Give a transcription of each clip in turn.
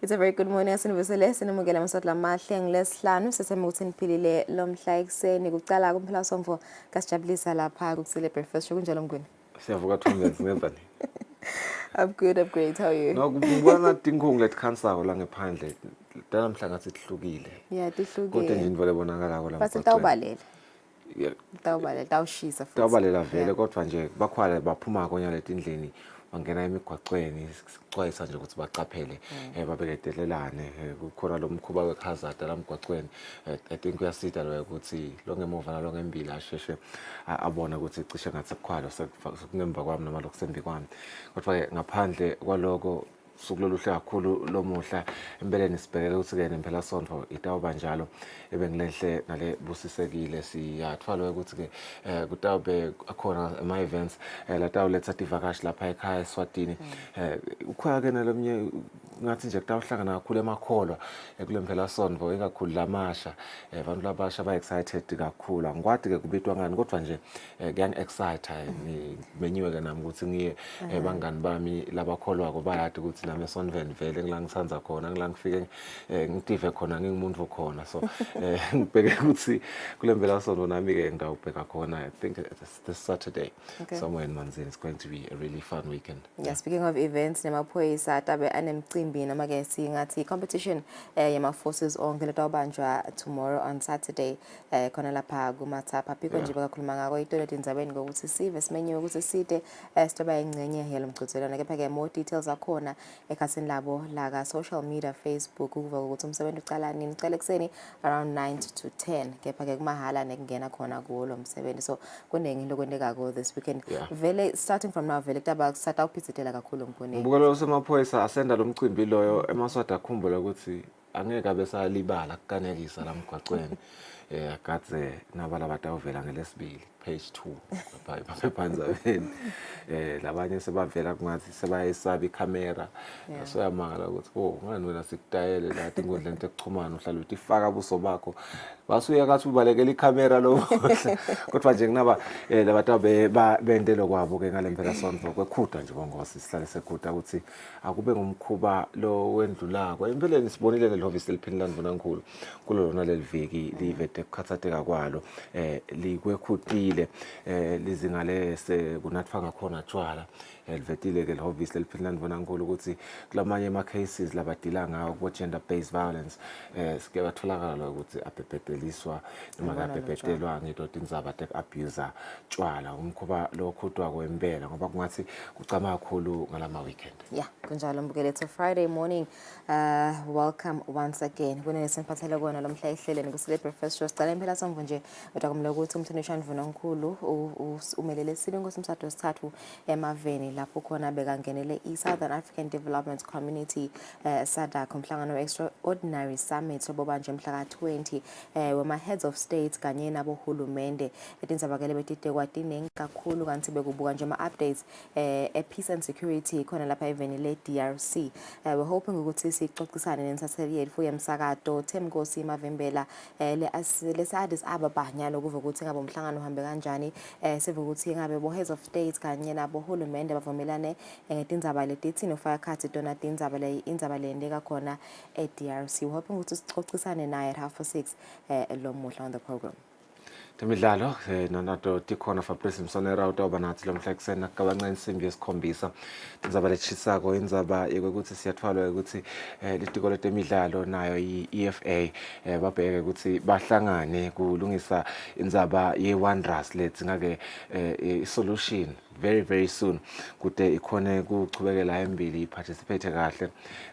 It's a very good morning asinivusele sinemukela amaswati lamahle ngilesihlanu sesema ukuthi niphilile lo mhla ekseni kuqala kumphela somfo kasijabulisa lapha Kusile breakfast show kunjalo mngweni. Siyavuka Thomas ngezani? I'm good, I'm great. How are you? No ngibona tinkhungu letikhansako la ngephandle dala mhla ngathi tihlukile. Yeah, tihlukile. Kodwa nje indlela ebonakala la. Base tawubalela. Yeah. Tawubalela, tawushisa futhi. Tawubalela vele kodwa nje bakhwala baphuma konya letindleni bangena emigwaqweni sicwayisa nje ukuthi baqaphele babeledelelane kukhona lo mkhuba wehazard la mgwaqweni. I think kuyasida lo ukuthi lo ngemuva nalo ngembili asheshe abona ukuthi cishe ngathi kukhwalo sekunemva kwami noma lokusembi kwami kodwa ke ngaphandle kwaloko sukuloluhle kakhulu lomuhla empeleni sibhekele ukuthi ke nempela sonto itawuba njalo ebengilenhle nale busisekile siyathwala ukuthi ke kutawube akhona ama events la tawuletha tivakashi lapha ekhaya Eswatini ukhaya ke nalomnye ngathi nje kutawuhlangana kakhulu emakholwa kulempela sonto ikakhulu lamasha abantu labasha ba excited kakhulu angikwathi ke kubitwa ngani kodwa nje kuyangi excite menyiwe ke nami ukuthi ngiye bangani bami labakholwa ko bayathi ukuthi nami esonveni vele ngilangisanza khona ngilangifike ngitive khona ngingumuntu khona so ngibheke ukuthi kulempela sonto nami ke ngidawubheka khona I think it's this Saturday somewhere in Manzini. It's going to be a really fun weekend. Yeah, speaking of events nemaphoyisa tabe anemcimbi noma ke singathi competition yama forces onke letawubanjwa tomorrow on Saturday khona lapha kuMathapha phiko nje bakakhuluma ngako itoilet indzabeni ngokuthi sive simenyiwe ukuthi side sitoba ingcenye yalo mgcothelana kepha ke more details akhona ekhasini labo la ka social media Facebook ukuva ukuthi umsebenzi uqala nini uqala ekseni around 9 to 10 kepha ke kumahala nekungena khona kuwo lo msebenzi so kuningi lokwendeka ko this weekend vele starting from now vele kutaba kusatha uphithitela kakhulu mkhoneni ngibukela usemaphoyisa asenda lo mcimbi loyo emaswati akhumbula ukuthi angeke abesalibala kukanelisa la mgwaqweni akathe nabala batawuvela ngelesibili page 2 baphephandzabeni labanye sebavela kungathi sebayesaba ikhamera soyamangala ukuthi ngani wena sikutayele la tinkundla ekuchumana uhlala uthi faka buso bakho basuya kathi ubalekela ikhamera lo kodwa nje kunaba labatabe bendelo kwabo ke ngalempela sonto kwekhuda nje bongosi sihlale sekhuda ukuthi akube ngumkhuba lo wendlulako empeleni sibonile lelovisi liphini Ndvunankhulu kulo lona leliviki livete kukhathatheka kwalo likwekhutile lizingale sekunathfanga khona tshwala livetile ke lehovisi liphini Ndvunankhulu ukuthi kulamanye ama cases labadila ngawo ku gender based violence sike batholakala ukuthi abhebedeliswa noma abhebedelwa ngidoti indzaba tek abuser tshwala umkhuba lo khudwa kwempela ngoba kungathi kucama kakhulu ngalama weekend. Yeah, kunjalo mbukele it's a Friday morning. Welcome once again. Kunene simphathele kona lo mhla ehleleni Kusile breakfast show sicala impela somvo nje kodwa kumele ukuthi umthondisha Ndvunankhulu umelele sile ngosimsado wesithathu emaveni lapho khona bekangenele iSouthern African Development Community SADC umhlangano extraordinary summit obobanje mhla ka20 wema heads of states kanye nabohulumende etindzabakele betide kwatinengi kakhulu kanti bekubuka nje ama updates peace and security khona lapha eveni le DRC. We're hoping ukuthi sixoxisane nensatheli yethu yemsakato Themkosi Mavimbela le Addis Ababa nyalo kuva ukuthi ngabe umhlangano uhambe kanjani sive ukuthi ngabe bo heads of states kanye nabohulumende bavumelane ngetindzaba letithini ufaka khathi dona tindzaba le indzaba lendeka khona eDRC. We're hoping ukuthi sixoxisane naye at 6:30 lo muhla on the program. Temidlalo nanato tikhona Fabrice Msonera utawuba nathi lo mhla ekseni akabancane insimbi yesikhombisa indzaba lechisako indzaba yokuthi siyathwalwa ukuthi litiko letemidlalo nayo iEFA babheke ukuthi bahlangane kulungisa indzaba ye-Wanderers letsinga-ke solution very soon kude ikhone kuchubekela embili participate kahle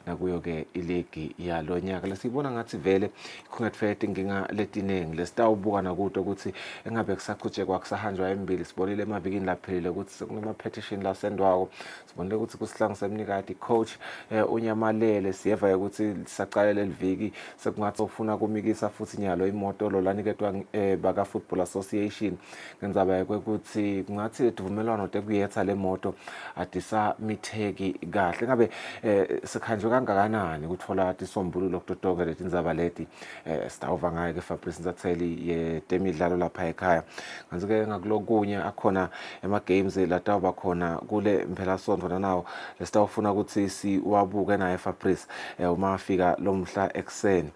nakuyo ke iligi yalonyaka lesibona ngathi vele kungatfete inkinga letinengi lesitawubuka nakuto ukuthi engabe kusaqhutshekwa kwakusahanjwa embili sibonile emavikini laphelile ukuthi kunama petition la sendwako sibonile ukuthi kusihlangu semnikati coach unyamalele siyeva ukuthi saqala leliviki sekungathi ufuna kumikisa futhi nyalo imoto lo laniketwa baka Football Association ngendzaba ukuthi kungathi levumelwano kade kuyetha le moto adisamitheki kahle ngabe sikhanjwe kangakanani ukuthola isombululo kutotonke leti indzaba leti sitawuva ngayo ke Fabrice Nzatheli yetemidlalo lapha ekhaya kanti ke ngakulokunye akhona games latawuba khona kule mpelasonto nanawo lesitawufuna ukuthi siwabuke naye Fabrice uma afika lomhla ekseni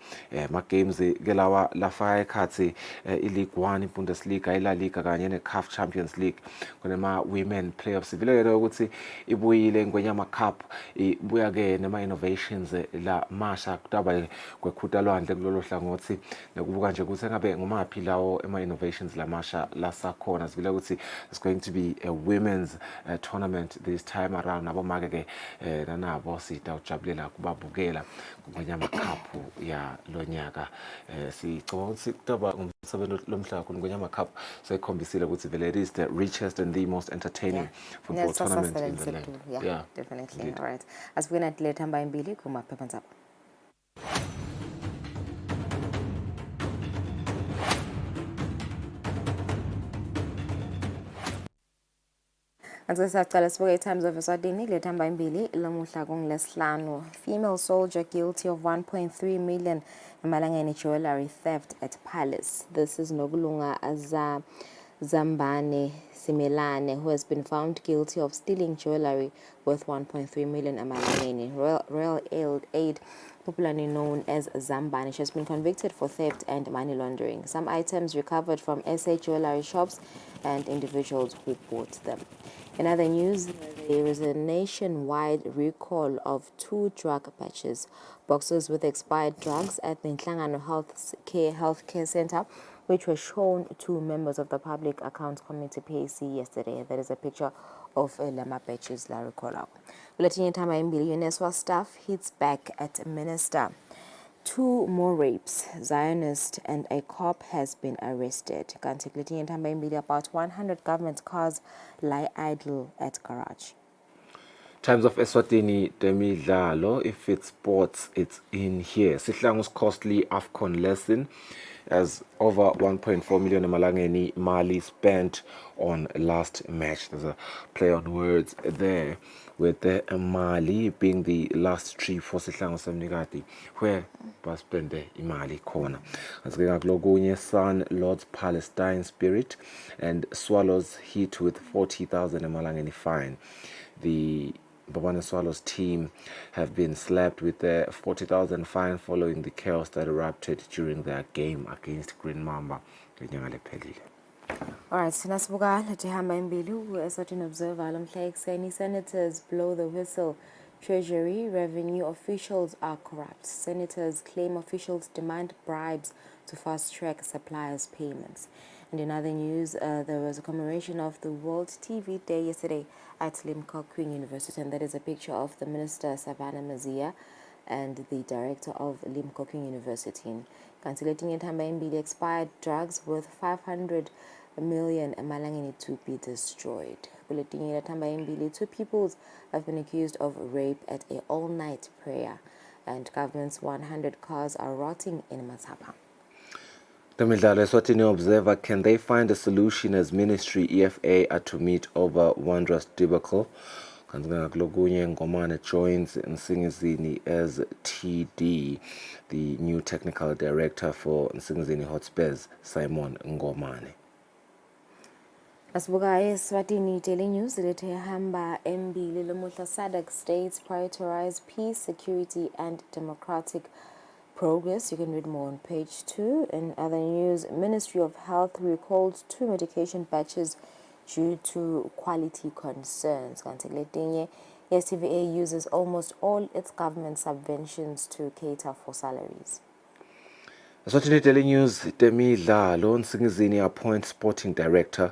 games ke lawa lafaka ekhathi iLeague 1 iBundesliga iLa Liga kanye neCAF Champions League kunema women playoffs vile ukuthi ibuyile ngwenyama cup ibuya ke nema innovations la masha kutaba kwekhutha lwandle kulolu hlangothi nokubuka nje ukuthi ngabe ngumaphi lawo ema innovations la masha la sakhona sivile ukuthi it's going to be a women's tournament this time around nabo make ke nanabo sitawujabulela kubabukela ngwenyama cup ya lonyaka sicabanga ukuthi kutaba ngumsebenzi lomhla khona ngwenyama cup sekhombisile ukuthi vele it is the richest and the most entertaining football tournament in the land. Yeah, definitely. Indeed. All right. As we're going to let hamba imbili kuma pepanzap. Sisaqala sibuke Times of Eswatini kuletha hamba imbili lamuhla kungolesihlanu. Female soldier guilty of 1.3 million emalangeni jewelry theft at palace. This is Nokulunga Zambane Simelane, who has been found guilty of stealing jewelry worth 1.3 million emalangeni. Royal Aid, popularly known as Zambane, she has been convicted for theft and money laundering. Some items recovered from SA jewelry shops and individuals who bought them. In other news, there is a nationwide recall of 2 drug patches, boxes with expired drugs at the Nhlangano Healthcare Center, which were shown to members of the Public Accounts Committee PAC yesterday. There is a picture of Lama patches la recall out. Bulletin time UNESWA staff hits back at minister. 2 more rapes, Zionist and a cop has been arrested. Bulletin time about 100 government cars lie idle at garage. Times of Eswatini temidlalo, if it's sports, it's in here. Sihlangu's costly AFCON lesson as over 1.4 million emalangeni mali spent on last match. There's a play on words there with the Mali being the last trip for Sihlangu Semnikati where baspende imali khona. Asike Sun Lord's Palestine Spirit and Swallows hit with 40,000 emalangeni fine. The Babane Swallows team have been slapped with a 40,000 fine following the chaos that erupted during their game against Green Mamba. All right, sinasibuka letihamba imbili Eswatini Observer lomhla ekseni. Senators blow the whistle. Treasury revenue officials are corrupt. Senators claim officials demand bribes to fast-track suppliers' payments. And in other news, there was a commemoration of the World TV Day yesterday at Limco Queen University, and that is a picture of the Minister Savannah Mazia and the director of Limco Queen University. Cancellating it the expired drugs worth 500 million emalangeni to be destroyed. Bulletin it 2 people have been accused of rape at an all-night prayer, and government's 100 cars are rotting in Matapa. The Eswatini Observer, can they find a solution as Ministry EFA are to meet over Wondrous debacle? Kanzanga Ngomane joins Nsingizini as TD, the new technical director for Nsingizini Hotspurs, Simon Ngomane. Asibuka Eswatini Daily News lethe hamba embili lamuhla. SADC states prioritize peace, security and democratic progress. You can read more on page 2. In other news, Ministry of Health recalls 2 medication batches due to quality concerns. STVA uses almost all its government subventions to cater for salaries. Eswatini Daily News temidlalo, Nsingizini appoints sporting director.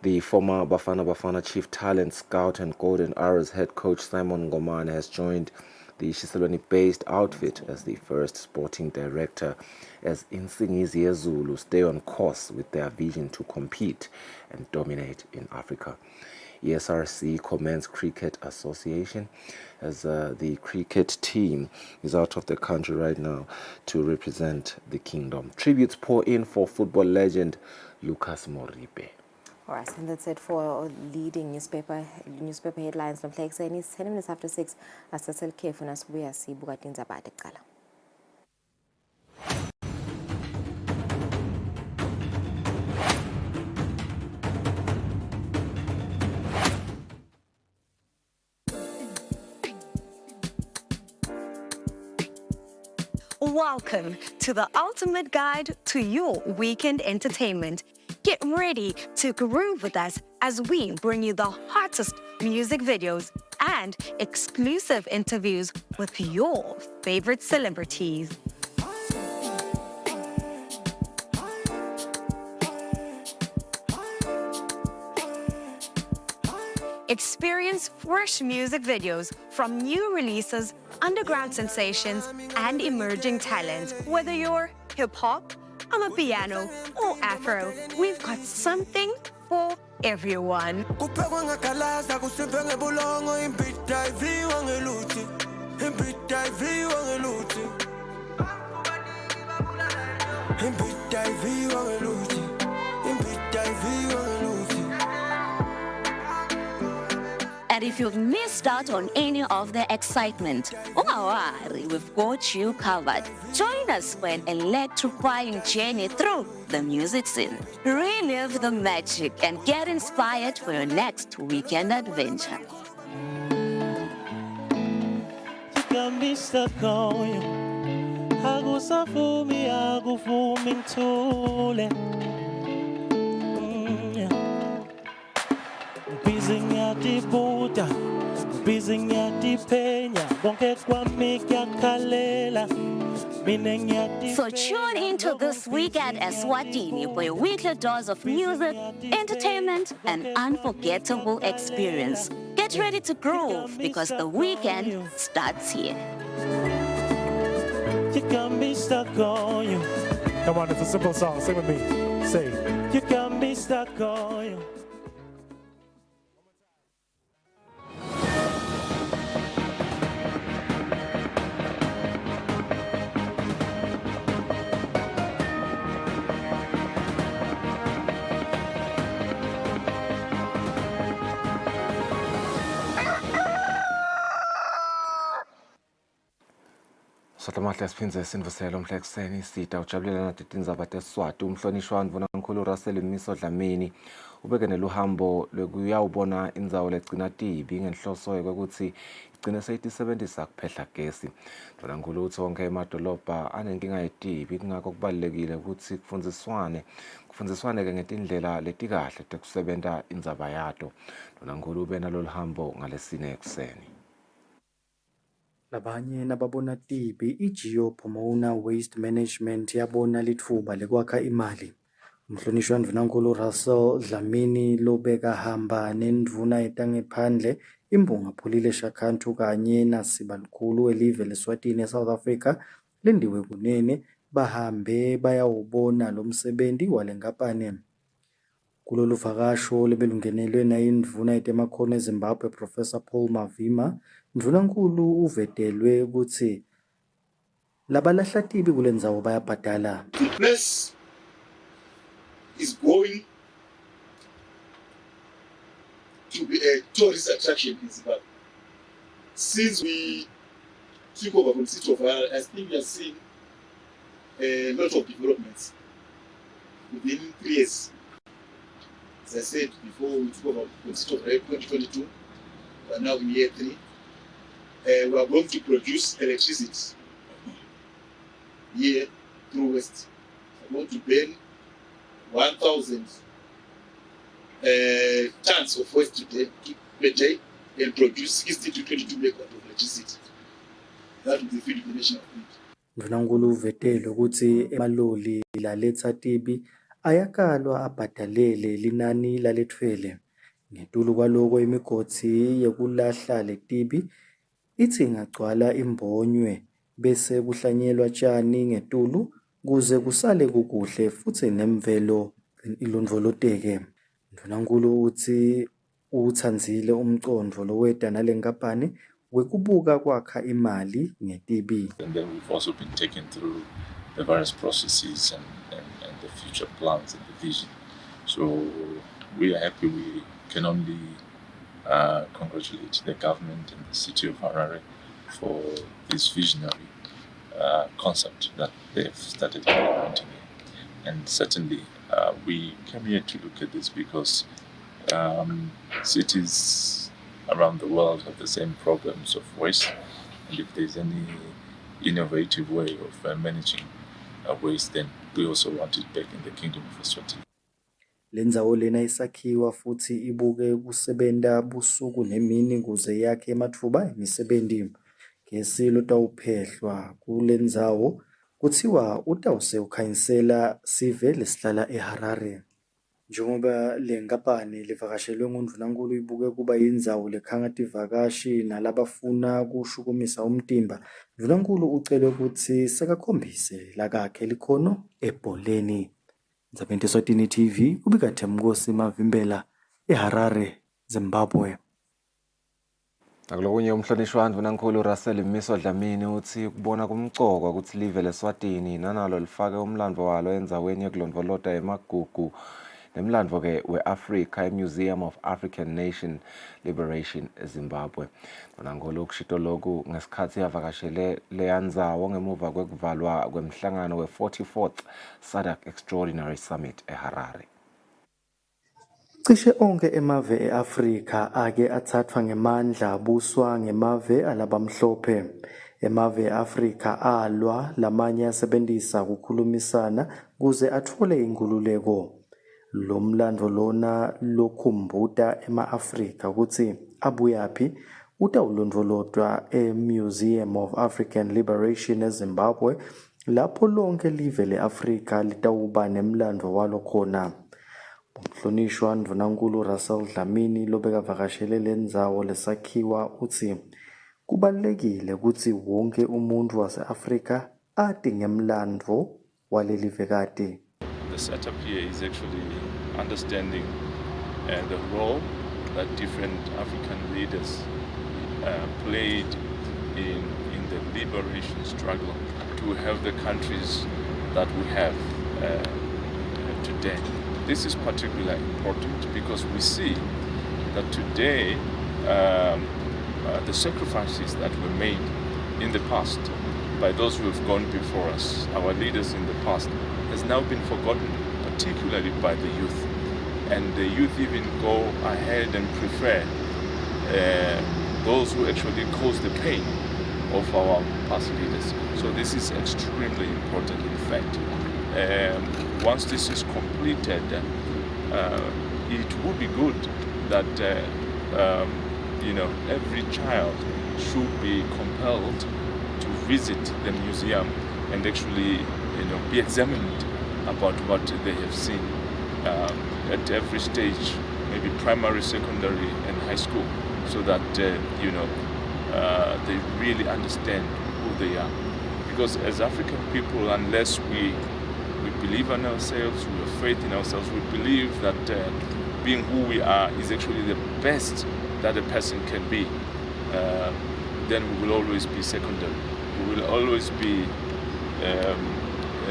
The former Bafana chief talent scout and Golden Arrows head coach Simon Ngomane has joined the Shiselweni-based outfit as the first sporting director, as Insingizi Zulu stay on course with their vision to compete and dominate in Africa. ESRC commends Cricket Association as the cricket team is out of the country right now to represent the kingdom. Tributes pour in for football legend Lucas Moripe. All right, and that's it for leading newspaper headlines. Nomhla ekuseni is 10 minutes after 6. Asasel Kefu nasibuya sibuka tindzaba kuqala. Welcome to the ultimate guide to your weekend entertainment. Get ready to groove with us as we bring you the hottest music videos and exclusive interviews with your favorite celebrities. Experience fresh music videos from new releases, underground sensations, and emerging talent. Whether you're hip-hop, amapiano, or Afro, we've got something for everyone. And if you've missed out on any of the excitement, don't worry, we've got you covered. Join us for an electrifying journey through the music scene. Relive the magic and get inspired for your next weekend adventure. You got me stuck on you. Agusafumi, agufumi tule. Bizinya buta, bizinya penya, bonke kwa mikya kalela. So tune into This Week at Eswatini for a weekly dose of music, entertainment, and unforgettable experience. Get ready to groove because the weekend starts here. You got me stuck on you. Come on, it's a simple song. Sing with me. Say, you got me stuck on you. Sohlamahle siphindze sinvuselo mhla ekuseni sida ujabulela nathi tindzaba teSiswati. Umhlonishwa Mvunankhulu Russell Mmiso Dlamini ubeke neluhambo lokuyawubona indzawo legcina tibi ngenhloso yokuthi igcine seyitisebenzisa kuphehla gesi. Mvunankhulu uthi wonke emadolobha anenkinga yetibi, kungakho kubalulekile ukuthi kufundziswane-ke ngetindlela letikahle tekusebenta indzaba yato. Mvunankhulu ube nalolu hambo ngalesine ekuseni. Labanye nababona tibi i-Geopomona Waste Management yabona litfuba lekwakha imali. Umhlonishwa Mvunankhulu Russell Dlamini lobeka hamba nendvuna yetangephandle imbonga Pholile Shakhantu kanye nasibalukhulu elive leSwatini eSouth Africa lindiwe kunene bahambe bayawubona lo msebenzi walenkampani. Kulolu vakasho lebelungenelwe nayindvuna yetemakhono eZimbabwe Professor Paul Mavima, Mvunankhulu uvetelwe ukuthi labalahla tibi kule ndzawo bayabhadala. The place is going to be a tourist attraction in Zimbabwe. Since we took over from the city of Harare, I think we have seen a lot of developments within 3 years. As I said before, we took over from the city of Harare 2022, but now in year 3. We are going to produce electricity here through West. We are going to burn 1,000 tons of waste per day and produce 60 to 22 megawatts of electricity. That will be feeding the national grid. Mvunankhulu uvetele ukuthi emaloli laletsa tibi ayakalwa abhadalele linani laletfwele. Ngetulu kwaloko imigodi yekulahla letibi ithi ingagcwala imbonywe bese kuhlanyelwa tshani ngetulu kuze kusale kukuhle futhi nemvelo ilondvoloteke. Mvunankhulu uthi utsandzile umcondvo loweta nalenkampani wekubuka kwakha imali ngetibi. And then we've also been taken through the various processes and the future plans and the vision. So we are happy. We can only congratulate the government and the city of Harare for this visionary concept that they've started implementing. And certainly, we came here to look at this because cities around the world have the same problems of waste, and if there's any innovative way of managing waste, then we also want it back in the Kingdom of Eswatini. Le ndzawo lena isakhiwa futhi ibuke kusebenta busuku nemini ukuze yakhe amathuba emisebenzi. Ngesilo utawuphehlwa kule ndzawo kuthiwa utawusewukhanyisela sive lesihlala eHarare. Njengoba le nkampani livakashelwe nguNdunankulu ibuke kuba yindzawo lekhanga tivakashi nalabafuna kushukumisa umtimba, Ndunankulu ucelwe ukuthi sekakhombise lakakhe likhono ebholeni. Ndzabeni Eswatini TV, ubika Themkosi Mavimbela, eHarare, Zimbabwe. Akulokunye umhlonishwa Ndunankulu Russell Mmiso Dlamini uthi kubona kumcokwa ukuthi live leSwatini nanalo lifake umlandvo walo endzaweni yekulondvolota emagugu nemlandvo ke we-Africa eMuseum of African Nation Liberation eZimbabwe. Ndunankulu kushito loku ngesikhathi yavakashele leya ndzawo ngemuva kwekuvalwa kwemhlangano we-44th SADC Extraordinary Summit eHarare. Cishe onke emave e-Afrika ake athathwa ngemandla abuswa ngemave alabamhlophe. Emave e-Afrika alwa lamanye asebenzisa ukukhulumisana kuze athole inkululeko. Lo mlandvo lona lokhumbuta ema-Afrika ukuthi abuyaphi utawulondvolotwa eMuseum of African Liberation eZimbabwe lapho lonke live le-Afrika litawuba nemlandvo walo khona. Umhlonishwa Ndunankulu Russell Dlamini lobekavakashele le ndzawo lesakhiwa uthi kubalulekile ukuthi wonke umuntu wase-Afrika ati ngemlandvo walelivekati. The setup here is actually understanding the role that different African leaders played in the liberation struggle to have the countries that we have today. This is particularly important because we see that today the sacrifices that were made in the past by those who have gone before us, our leaders in the past, has now been forgotten, particularly by the youth. And the youth even go ahead and prefer those who actually caused the pain of our past leaders. So this is extremely important, in fact. Once this is completed, it would be good that every child should be compelled to visit the museum and actually be examined about what they have seen at every stage, maybe primary, secondary, and high school, so that they really understand who they are. Because as African people, unless we believe in ourselves, we have faith in ourselves, we believe that being who we are is actually the best that a person can be, then we will always be secondary. We will always be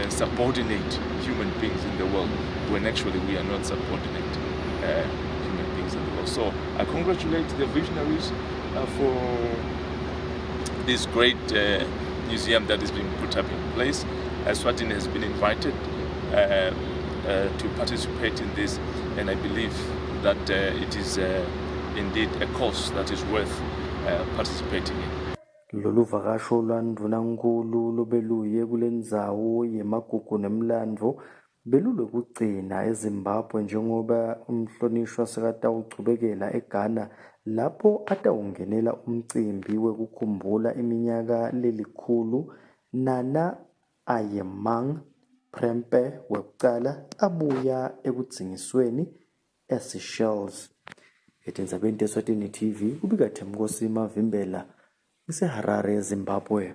subordinate human beings in the world, when actually we are not subordinate human beings in the world. So I congratulate the visionaries for this great museum that is being put up in place. Eswatini has been invited to participate in this, and I believe that it is indeed a cause that is worth participating in. Lolu vakasho lwa Ndunankulu lobeluye kule ndzawo yemagugu nemlandvo belulokugcina eZimbabwe njengoba umhlonishwa sekatawuchubekela eGhana lapho atawungenela umcimbi wekukhumbula iminyaka lelikhulu Nana Ayemang Prempeh wekucala abuya ekudzingisweni eSeychelles. Ndzabeni Eswatini TV, ubika Themkosi Mavimbela, iseHarare, Zimbabwe.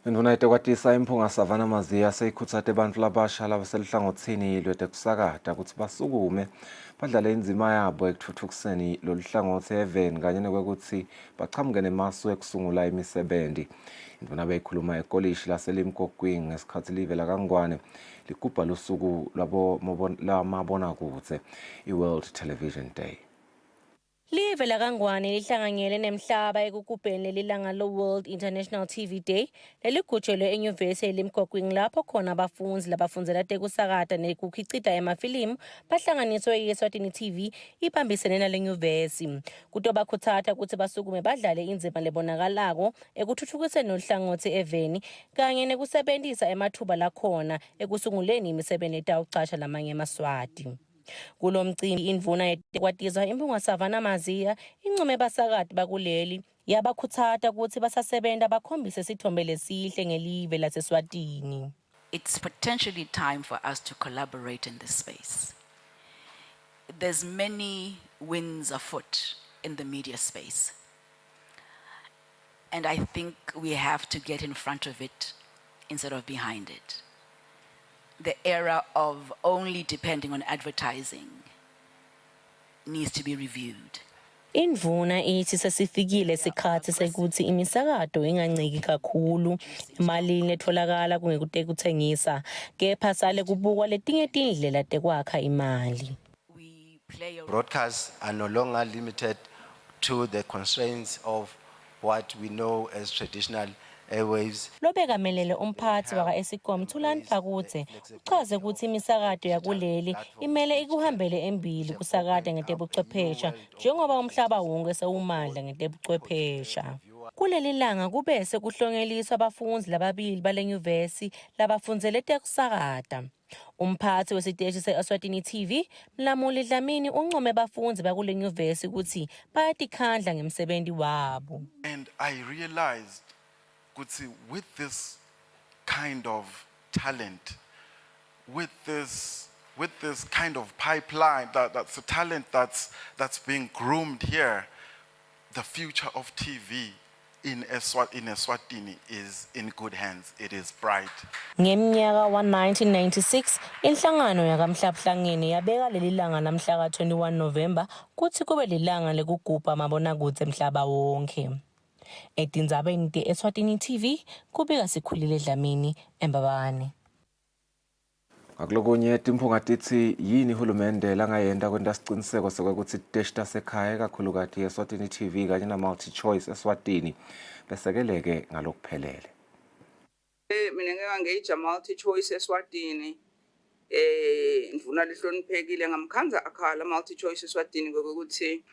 Induna itekwatisa imphunga Savana Mazia seyikhutsate abantu labasha labaselihlangothini lwetekusakata ukuthi basukume badlale inzima yabo ekuthuthukiseni lolu hlangothi even kanye nokuthi bachamuke nemasu ekusungula imisebenzi. Induna beyikhuluma ekolishi laseLimpopo ngesikhathi live laKangwane ligubha lusuku lwamabonakude iWorld Television Day. Live laKangwane lihlanganyele nemhlaba ekugubheni lelilanga lo-World International TV Day leligutshelwe enyuvesi yeLimpopo lapho khona abafundi labafundzela tekusakata nekukhicita emafilimu bahlanganiswe yi-Eswatini TV ibambisene nale nyuvesi. Kutobakhutsata ukuthi basukume badlale indzima lebonakalako ekuthuthukiseni uhlangothi eveni kanye nekusebentisa emathuba lakhona ekusunguleni imisebenzi etawucasha lamanye emaswati. Kulo mcimbi indvuna yetekwatisa imphunga Savana Mazia incume basakati bakuleli yabakhutsata ukuthi basasebenta bakhombise sithombe lesihle ngelive laseSwatini. It's potentially time for us to collaborate in this space. There's many winds afoot in the media space. And I think we have to get in front of it instead of behind it. The era of only depending on advertising needs to be reviewed. Indvuna ithi sesifikile isikhathi sekuthi imisakato inganciki kakhulu emalini etholakala kungekuthengisa kepha sale kubukwa letinye tindlela tekwakha imali. Broadcasts are no longer limited to the constraints of what we know as traditional airwaves. Lobekamelele umphathi waka Eskom Thulani Fakutse uchaze ukuthi imisakato yakuleli imele ikuhambele embili kusakata ngetebuchwephesha njengoba umhlaba wonke sewumandla ngetebuchwephesha. Kuleli langa kube sekuhlongeliswa abafundi lababili bale nyuvesi labafundzele tekusakata. Umphathi wesiteshi se-Eswatini TV Mlamuli Dlamini uncome bafundi bakule nyuvesi ukuthi bayatikhandla ngemsebenzi wabo. And I realized with this kind of talent, with this kind of pipeline, that's a talent that's being groomed here, the future of TV in Eswatini is in good hands. It is bright. Ngeminyaka wa 1996 inhlangano yakamhlabuhlangene yabeka leli langa namhla ka 21 November kuthi kube lilanga lekugubha amabonakude emhlaba wonke. Etindzabeni te-Eswatini TV kubika Sikhulile Dlamini eMbabane. Akulokunye timphunga tithi yini uhulumende langayenda kwenta siciniseko sokuthi iteshi tasekhaya kakhulukati Eswatini TV kanye na multi choice Eswatini besekeleke ngalokuphelele. Mina ngeke ngeija multi choice Eswatini ndvuna lihloniphekile ngamkhanza akhala multi choice Eswatini ngokuthi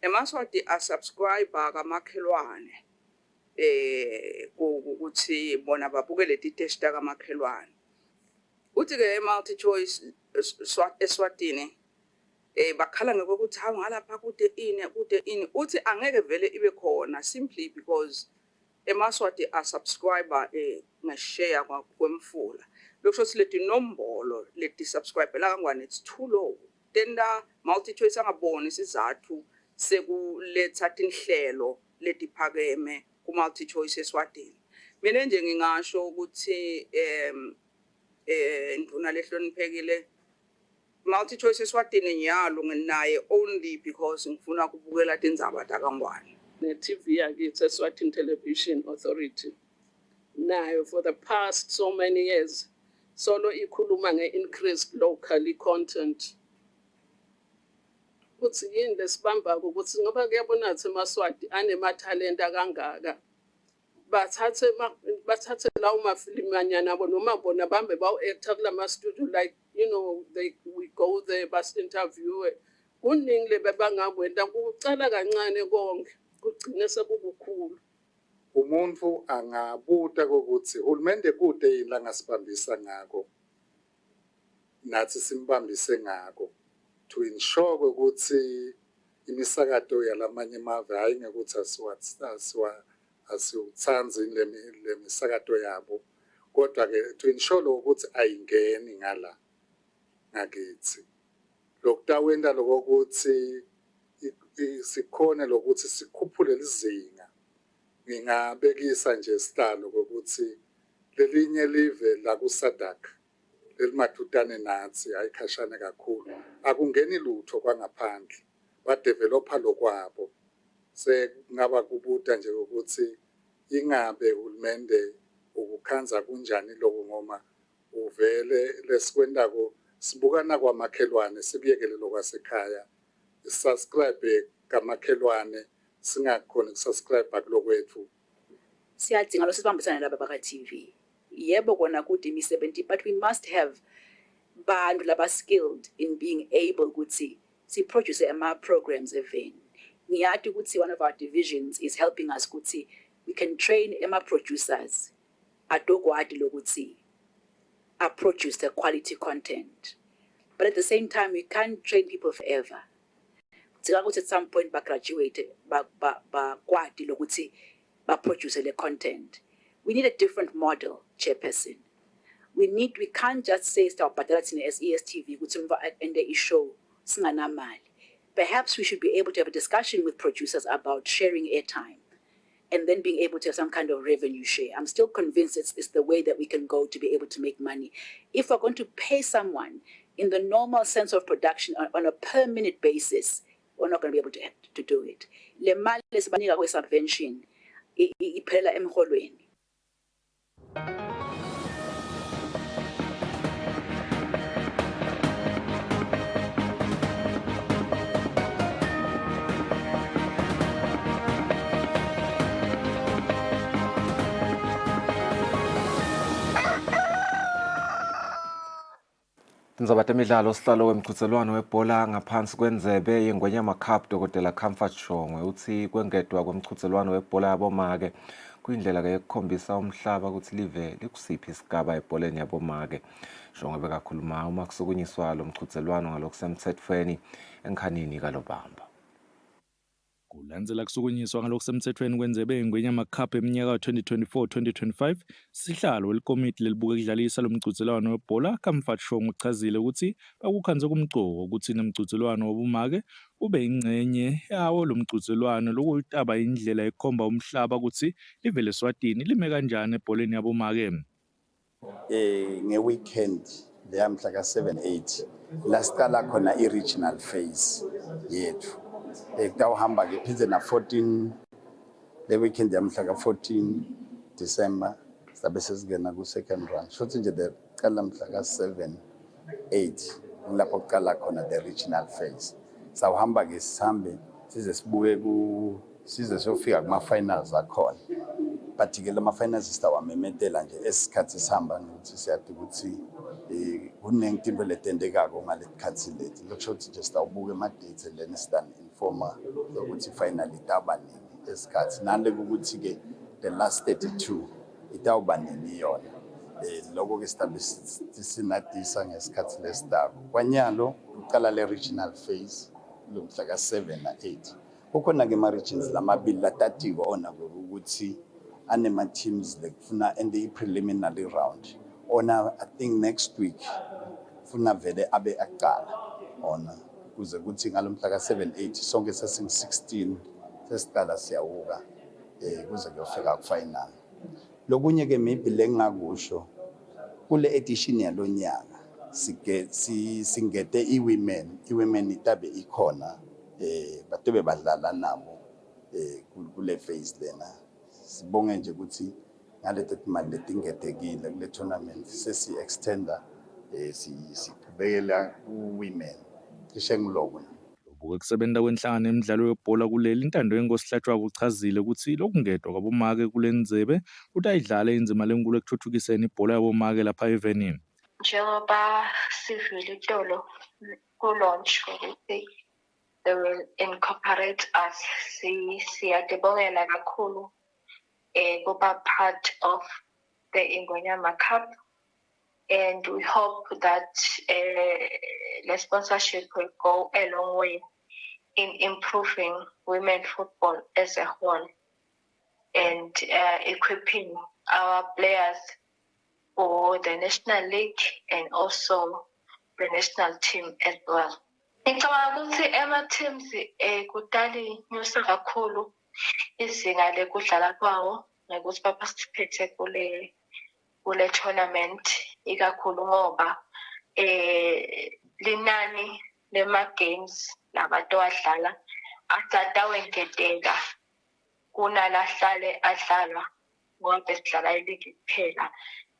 emaswati asubscriber kamakhelwane ukuthi bona babukele titeshi takamakhelwane. Uthi ke multi choice Eswatini bakhala ngokuthi hawu ngalapha kude ini uthi angeke vele ibe khona simply because emaswati asubscriber ngeshare kwemfula. Lokusho ukuthi leti nombolo leti subscriber la kangwane it's too low. Then multi choice angaboni isizathu sekuletha tinhlelo letiphakeme ku multi choice Eswatini. Mina nje ngingasho ukuthi ndvuna lehloniphekile multi choice Eswatini nyalo nginaye only because ngifuna kubukela tindzaba taKangwane. Ne TV yakithi Eswatini Television Authority nayo for the past so many years solo ikhuluma nge-increased locally content. Kuthi yini lesibamba ukuthi ngoba kuyabona ukuthi emaswati anemathalenta kangaka bathathe lawo mafilimu anyana abo noma bona bambe bawu-actor kulama studio like we go there bas interview kuningi lebebangakwenza kucala kancane konke kugcine sekubukhulu. Umuntu angabuta ukuthi uhulumende kude yini la ngasibambisa ngako nathi simbambise ngako to ensure ukuthi imisakato yalamanye amave hayi ngekuthi asiwutsanzi le misakato yabo kodwa ke to ensure ukuthi ayingeni ngala ngakithi lokutawenda lokuthi sikhone lokuthi sikhuphule lizinga ngingabekisa nje isihlalo ukuthi lelinye live la kuSadak lelimadudane nathi ayikhashane kakhulu akungeni lutho kwangaphandle badevelopa lokwabo sekungaba kubuta nje ukuthi ingabe uhulumende ukukhanza kunjani lokho ngoma uvele lesikwendako sibukana kwamakhelwane sikuyekele lokwasekhaya subscribe kamakhelwane singakhona ukusubscribe kulokwethu. Siyadinga lo sibambisana laba baka TV. Yebo kona kude imisebenzi, but we must have bantu laba skilled in being able ukuthi si produce ama programs event. Ngiyati ukuthi one of our divisions is helping us ukuthi we can train ama producers adokwadi lokuthi produce the quality content. But at the same time we can't train people forever. At some point ba graduate ba kwadi lokuthi ba produce the content. We need a different model, chairperson. We can't just say stawubhadalathina as ESTV ukuthi umva ende ishow singanamali. Perhaps we should be able to have a discussion with producers about sharing airtime and then being able to have some kind of revenue share. I'm still convinced it's the way that we can go to be able to make money. If we're going to pay someone in the normal sense of production on a per minute basis, we're not going to be able to do it. Le mali esibanika kwe-subvention iphelela emholweni. Tindzaba temidlalo sihlalo wemqhudelwano webhola ngaphansi kwenzebe yeNgwenyama Cup Dr. Comfort Shongwe uthi kwengedwa kwemqhudelwano webhola yabomake kuyindlela ke yokukhombisa umhlaba ukuthi live likusiphi isigaba ebholeni yabomake. Shongwe bekakhuluma uma kusukunyiswa lo mqhudelwano ngalokusemthethweni enkhanini kaLobamba. Kulandzela kusukunyiswa ngalokusemthethweni kwenzebe yeNgwenyama Cup eminyaka 2024-2025, sihlalo welikomiti lelibuka ukudlalisa lo mqhudelwano webhola Comfort Shongwe uchazile ukuthi bakukhanze kumqoko ukuthi nomqhudelwano wabomake ube ingcenye yawo lo mqhudelwano lokutaba indlela ekhomba umhlaba ukuthi live leSwatini lime kanjani ebholeni yabomake. Nge-weekend leyamhla ka-7-8 la siqala khona i-regional phase yethu. Kutawuhamba ke pheze na 14 le weekend yamhla ka-14 December sabe sesingena ku-second round. Shothi nje qala mhla ka-7-8 lapho kuqala khona the regional phase. Sawuhamba ke sihambe size sibuye size sofika kuma-finals akhona. But ke lama-finals sitawamemethela nje esikhathi sihamba ukuthi siyathi ukuthi kunenkinto letendekako ngalesikhathi leti. Lokusho ukuthi nje sitawubuka ama-dates and then sidane informa ukuthi finally itawuba nini esikhathi nale ukuthi ke the last 32 itawuba nini yona. Lokho ke sitambe sinadisa ngesikhathi lesitako. Kwanyalo uqala le regional phase lo mhla ka-7 na-8. Kukhona ke ma-regions lamabili latatiko ona ukuthi anema teams lekufuna in the preliminary round. Ona I think next week funa vele abe aqala ona kuze kuthi ngalomhla ka-7-8 sonke sesing-16 sesiqala siyawuka kuze kuyofika ku-final. Lokunye ke maybe lengakusho kule edition yalonyaka singete i-women itabe ikhona batobe badlala nabo kule phase lena. Sibonge nje ukuthi ngalete timali letingedekile kule tournament sesi-extenda sibekela ku-women cishe ngiloko. Lobuke kusebenta kwenhlangano yemidlalo yebhola kuleli intando yenkosihlatshwa uchazile ukuthi lokungedwa kwabomake kule ndzebe utayidlala indzima lenkulu ekuthuthukiseni ibhola yabomake lapha evenini. Njengoba sivile itolo ku-launch ukuthi they will incorporate us, siyadibongela kakhulu kuba part of the Ingonyama Cup, and we hope that the sponsorship will go a long way in improving women football as a whole and equipping our players for the national league and also the national team as well. Ngicabanga ukuthi ama-teams kudala inyusa kakhulu izinga lekudlala kwawo ngokuthi baparticipate kule tournament ikakhulu ngoba linani lema games labantu adlala athatha wengeteka kunalahlale adlalwa ngoba besidlala iligi kuphela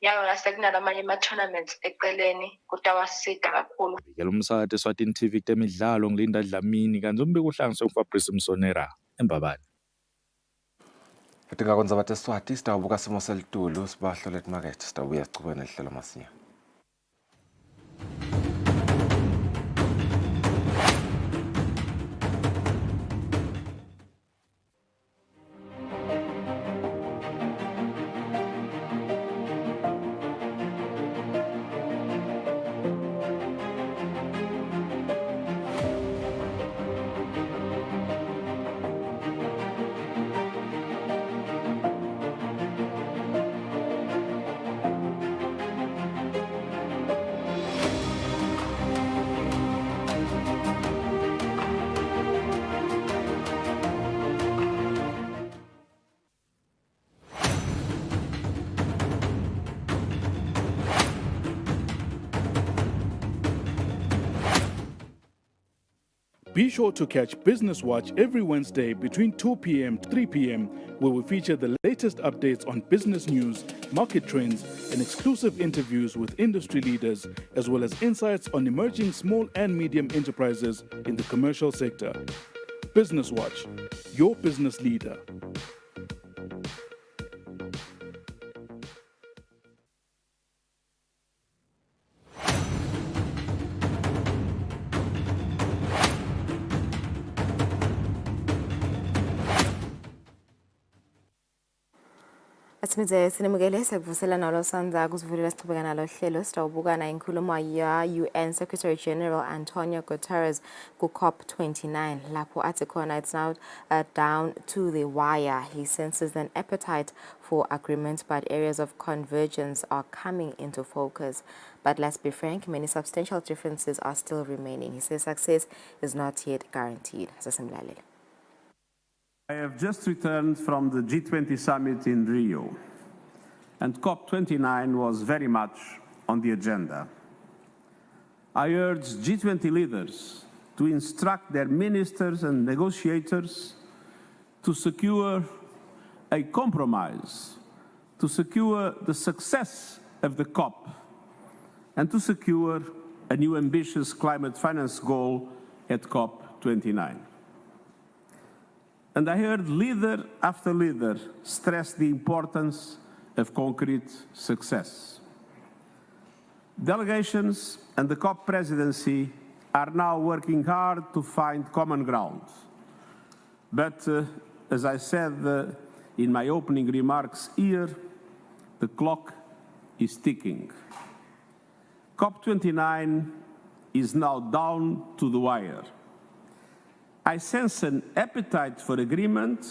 yayo nasekunamanye ama-tournaments eceleni kutawasida kakhulu. Bikela umsakazo Eswatini TV kutemidlalo ngilinda Dlamini kanti umbiko uhlanganiswe nguFabrice Msonera eMbabane. Futhi ngakwenza abathi eSwati sitawubuka simo selitulu sibahlole emarket sitawubuya sicube nehlelo masinya. Be sure to catch Business Watch every Wednesday between 2 p.m. to 3 p.m., where we feature the latest updates on business news, market trends, and exclusive interviews with industry leaders, as well as insights on emerging small and medium enterprises in the commercial sector. Business Watch, your business leader. Asimidze sinimukele sekuvusela nalo sanza kusivulela sichubeka nalo hlelo sitawubuka na inkulumo ya UN Secretary General Antonio Guterres ku COP29 lapho athi khona it's now down to the wire. He senses an appetite for agreement, but areas of convergence are coming into focus. But let's be frank, many substantial differences are still remaining. He says success is not yet guaranteed. I have just returned from the G20 summit in Rio, and COP29 was very much on the agenda. I urge G20 leaders to instruct their ministers and negotiators to secure a compromise, to secure the success of the COP, and to secure a new ambitious climate finance goal at COP29. And I heard leader after leader stress the importance of concrete success. Delegations and the COP presidency are now working hard to find common ground. But as I said in my opening remarks here, the clock is ticking. COP29 is now down to the wire. I sense an appetite for agreement,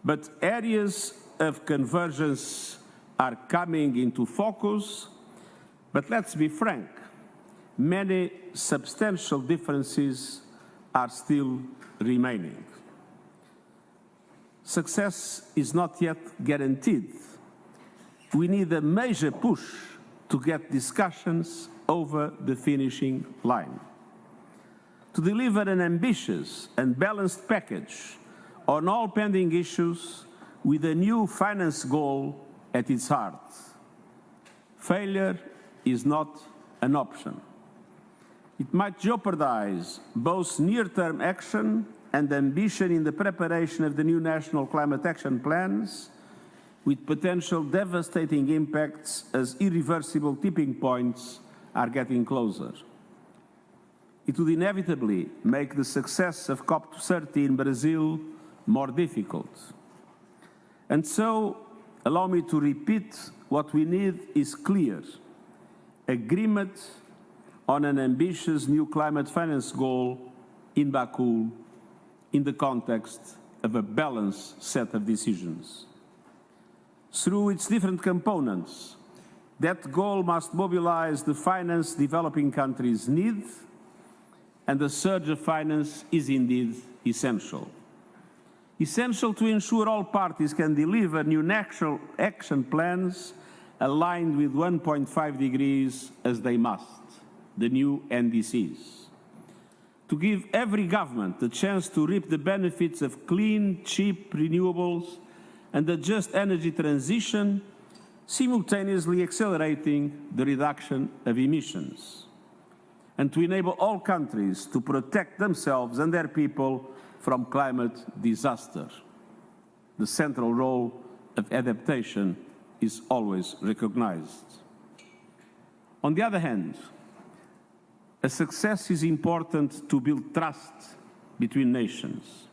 but areas of convergence are coming into focus. But let's be frank, many substantial differences are still remaining. Success is not yet guaranteed. We need a major push to get discussions over the finishing line. To deliver an ambitious and balanced package on all pending issues with a new finance goal at its heart. Failure is not an option. It might jeopardize both near-term action and ambition in the preparation of the new national climate action plans, with potential devastating impacts as irreversible tipping points are getting closer. It would inevitably make the success of COP30 in Brazil more difficult. And so, allow me to repeat, what we need is clear: agreement on an ambitious new climate finance goal in Baku in the context of a balanced set of decisions. Through its different components, that goal must mobilize the finance developing countries need, and a surge of finance is indeed essential. Essential to ensure all parties can deliver new national action plans aligned with 1.5 degrees as they must, the new NDCs. To give every government the chance to reap the benefits of clean, cheap renewables and a just energy transition, simultaneously accelerating the reduction of emissions, and to enable all countries to protect themselves and their people from climate disaster. The central role of adaptation is always recognized. On the other hand, a success is important to build trust between nations.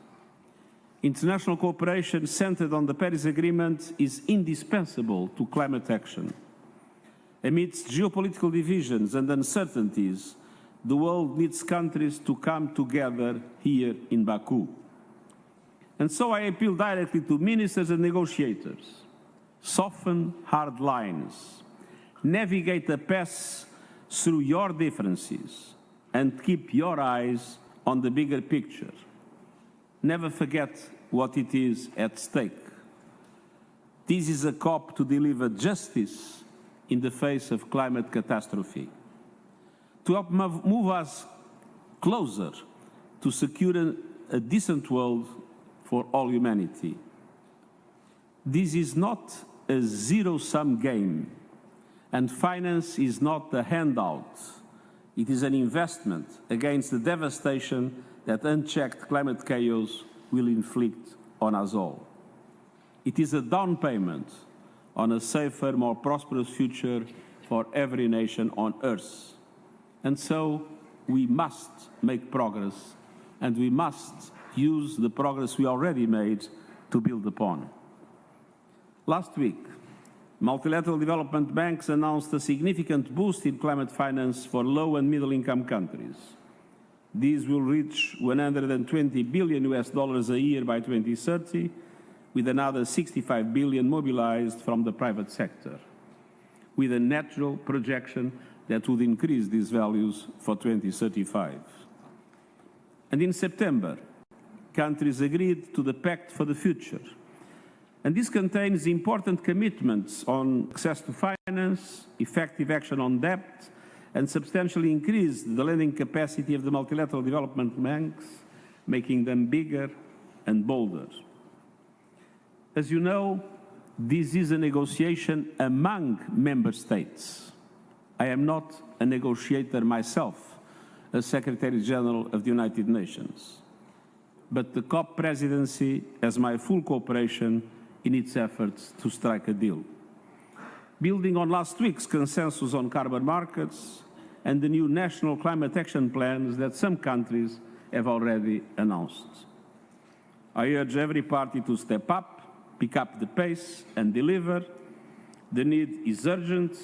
International cooperation centered on the Paris Agreement is indispensable to climate action. Amidst geopolitical divisions and uncertainties, the world needs countries to come together here in Baku. And so I appeal directly to ministers and negotiators. Soften hard lines, navigate the path through your differences, and keep your eyes on the bigger picture. Never forget what it is at stake. This is a COP to deliver justice in the face of climate catastrophe, to help move us closer to secure a decent world for all humanity. This is not a zero-sum game, and finance is not a handout. It is an investment against the devastation that unchecked climate chaos will inflict on us all. It is a down payment on a safer, more prosperous future for every nation on Earth. And so we must make progress, and we must use the progress we already made to build upon. Last week, multilateral development banks announced a significant boost in climate finance for low and middle income countries. These will reach $120 billion a year by 2030, with another 65 billion mobilized from the private sector, with a natural projection that would increase these values for 2035. And in September, countries agreed to the Pact for the Future. And this contains important commitments on access to finance, effective action on debt, and substantially increased the lending capacity of the multilateral development banks, making them bigger and bolder. As you know, this is a negotiation among member states. I am not a negotiator myself, as Secretary General of the United Nations. But the COP presidency has my full cooperation in its efforts to strike a deal. Building on last week's consensus on carbon markets and the new national climate action plans that some countries have already announced. I urge every party to step up, pick up the pace and deliver. The need is urgent,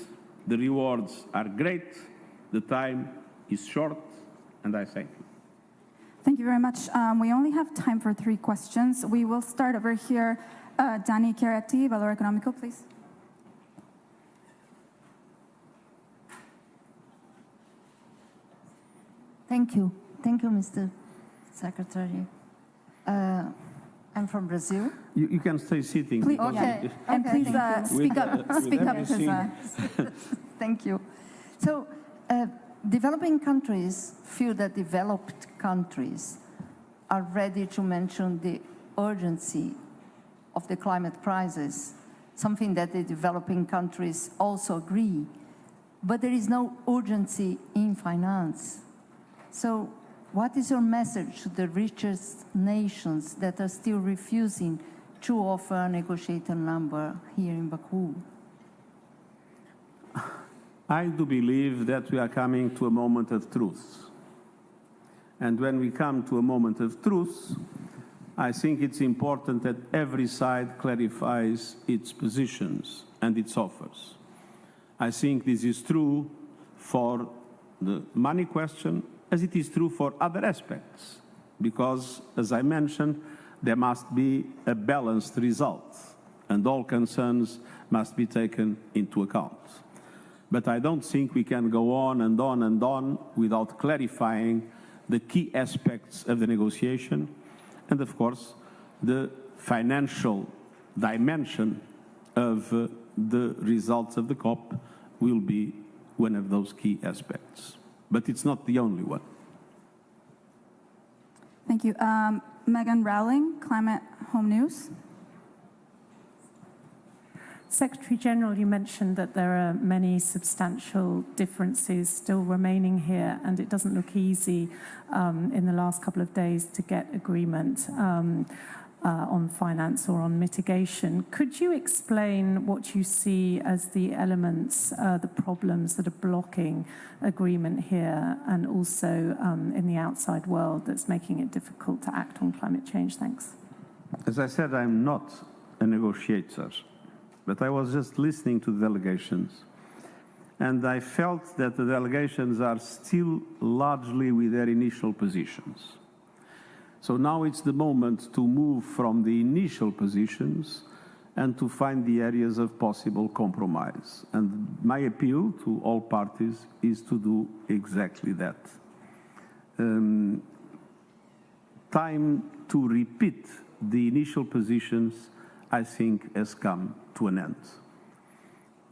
the rewards are great, the time is short, and I thank you. Thank you very much. We only have time for 3 questions. We will start over here. Dani Chiaretti, Valor Economico, please. Thank you. Thank you, Mr. Secretary. I'm from Brazil. You can stay sitting. Please, okay. And please speak up, because thank you. So, developing countries feel that developed countries are ready to mention the urgency of the climate crisis, something that the developing countries also agree, but there is no urgency in finance. So what is your message to the richest nations that are still refusing to offer a negotiated number here in Baku? I do believe that we are coming to a moment of truth. And when we come to a moment of truth, I think it's important that every side clarifies its positions and its offers. I think this is true for the money question, as it is true for other aspects, because, as I mentioned, there must be a balanced result, and all concerns must be taken into account. But I don't think we can go on and on and on without clarifying the key aspects of the negotiation, and of course, the financial dimension of the results of the COP will be one of those key aspects. But it's not the only one. Thank you. Megan Rowling, Climate Home News. Secretary General, you mentioned that there are many substantial differences still remaining here, and it doesn't look easy in the last couple of days to get agreement on finance or on mitigation. Could you explain what you see as the elements, the problems that are blocking agreement here, and also in the outside world that's making it difficult to act on climate change? Thanks. As I said, I'm not a negotiator, but I was just listening to the delegations, and I felt that the delegations are still largely with their initial positions. So now it's the moment to move from the initial positions and to find the areas of possible compromise. And my appeal to all parties is to do exactly that. Time to repeat the initial positions, I think, has come to an end.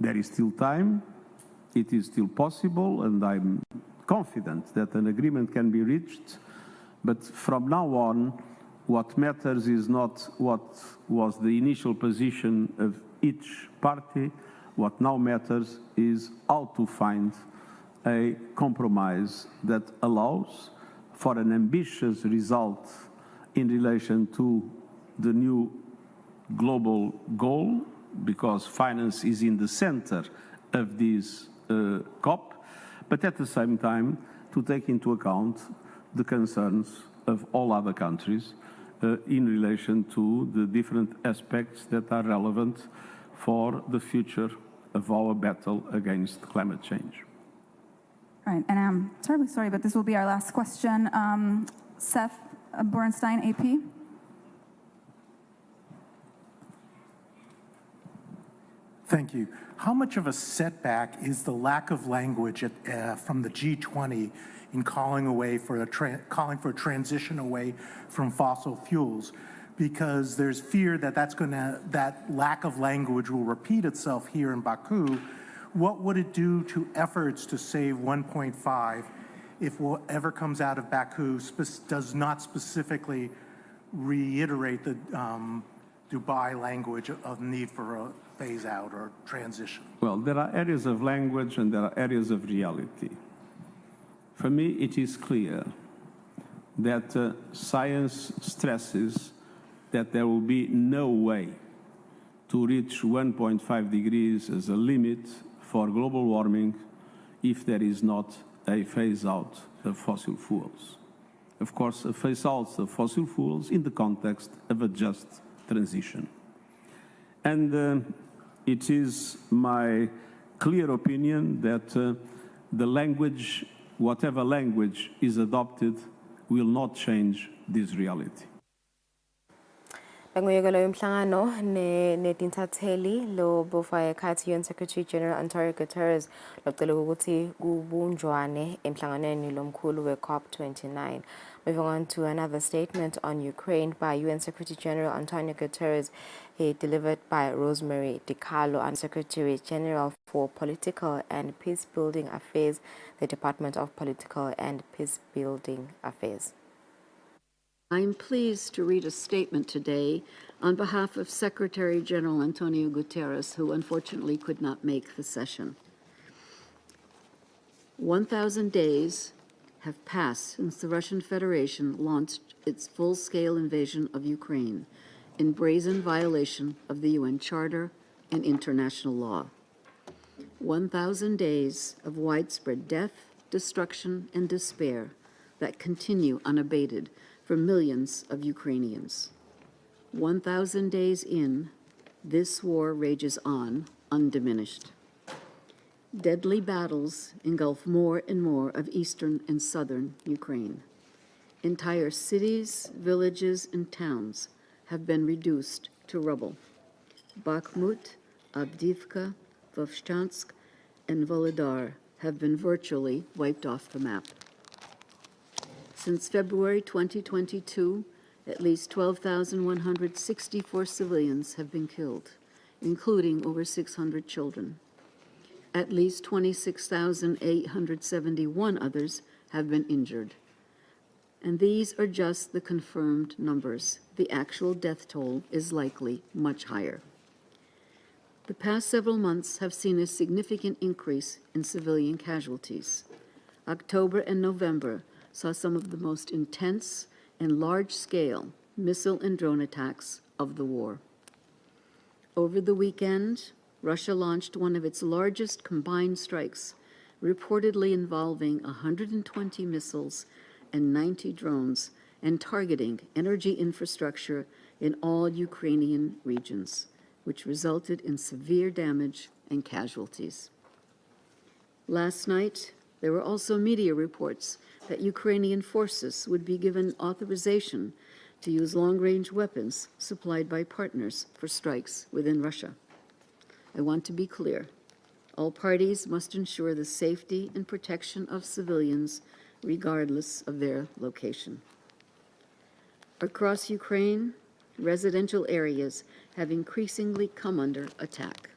There is still time, it is still possible, and I'm confident that an agreement can be reached. But from now on, what matters is not what was the initial position of each party. What now matters is how to find a compromise that allows for an ambitious result in relation to the new global goal, because finance is in the center of this COP, but at the same time to take into account the concerns of all other countries in relation to the different aspects that are relevant for the future of our battle against climate change. All right, and I'm terribly sorry, but this will be our last question. Seth Bernstein, AP. Thank you. How much of a setback is the lack of language from the G20 in calling for a transition away from fossil fuels? Because there's fear that that lack of language will repeat itself here in Baku. What would it do to efforts to save 1.5 if whatever comes out of Baku does not specifically reiterate the Dubai language of need for a phase out or transition? Well, there are areas of language and there are areas of reality. For me, it is clear that science stresses that there will be no way to reach 1.5 degrees as a limit for global warming if there is not a phase out of fossil fuels. Of course, a phase out of fossil fuels in the context of a just transition. And it is my clear opinion that the language, whatever language is adopted, will not change this reality. Banguyekela yomhlangano netintatheli lo bofaya ekhathi UN Secretary General Antonio Guterres locela ukuthi kubunjwane emhlanganweni lomkhulu we-COP29. Moving on to another statement on Ukraine by UN Secretary General Antonio Guterres, delivered by Rosemary DiCarlo, Secretary General for Political and Peace-Building Affairs, the Department of Political and Peace-Building Affairs. I'm pleased to read a statement today on behalf of Secretary General Antonio Guterres, who unfortunately could not make the session. 1,000 days have passed since the Russian Federation launched its full-scale invasion of Ukraine in brazen violation of the UN Charter and international law. 1,000 days of widespread death, destruction, and despair that continue unabated for millions of Ukrainians. 1,000 days in, this war rages on, undiminished. Deadly battles engulf more and more of eastern and southern Ukraine. Entire cities, villages, and towns have been reduced to rubble. Bakhmut, Avdiivka, Vovchansk, and Volodar have been virtually wiped off the map. Since February 2022, at least 12,164 civilians have been killed, including over 600 children. At least 26,871 others have been injured. And these are just the confirmed numbers. The actual death toll is likely much higher. The past several months have seen a significant increase in civilian casualties. October and November saw some of the most intense and large-scale missile and drone attacks of the war. Over the weekend, Russia launched one of its largest combined strikes, reportedly involving 120 missiles and 90 drones and targeting energy infrastructure in all Ukrainian regions, which resulted in severe damage and casualties. Last night, there were also media reports that Ukrainian forces would be given authorization to use long-range weapons supplied by partners for strikes within Russia. I want to be clear. All parties must ensure the safety and protection of civilians regardless of their location. Across Ukraine, residential areas have increasingly come under attack.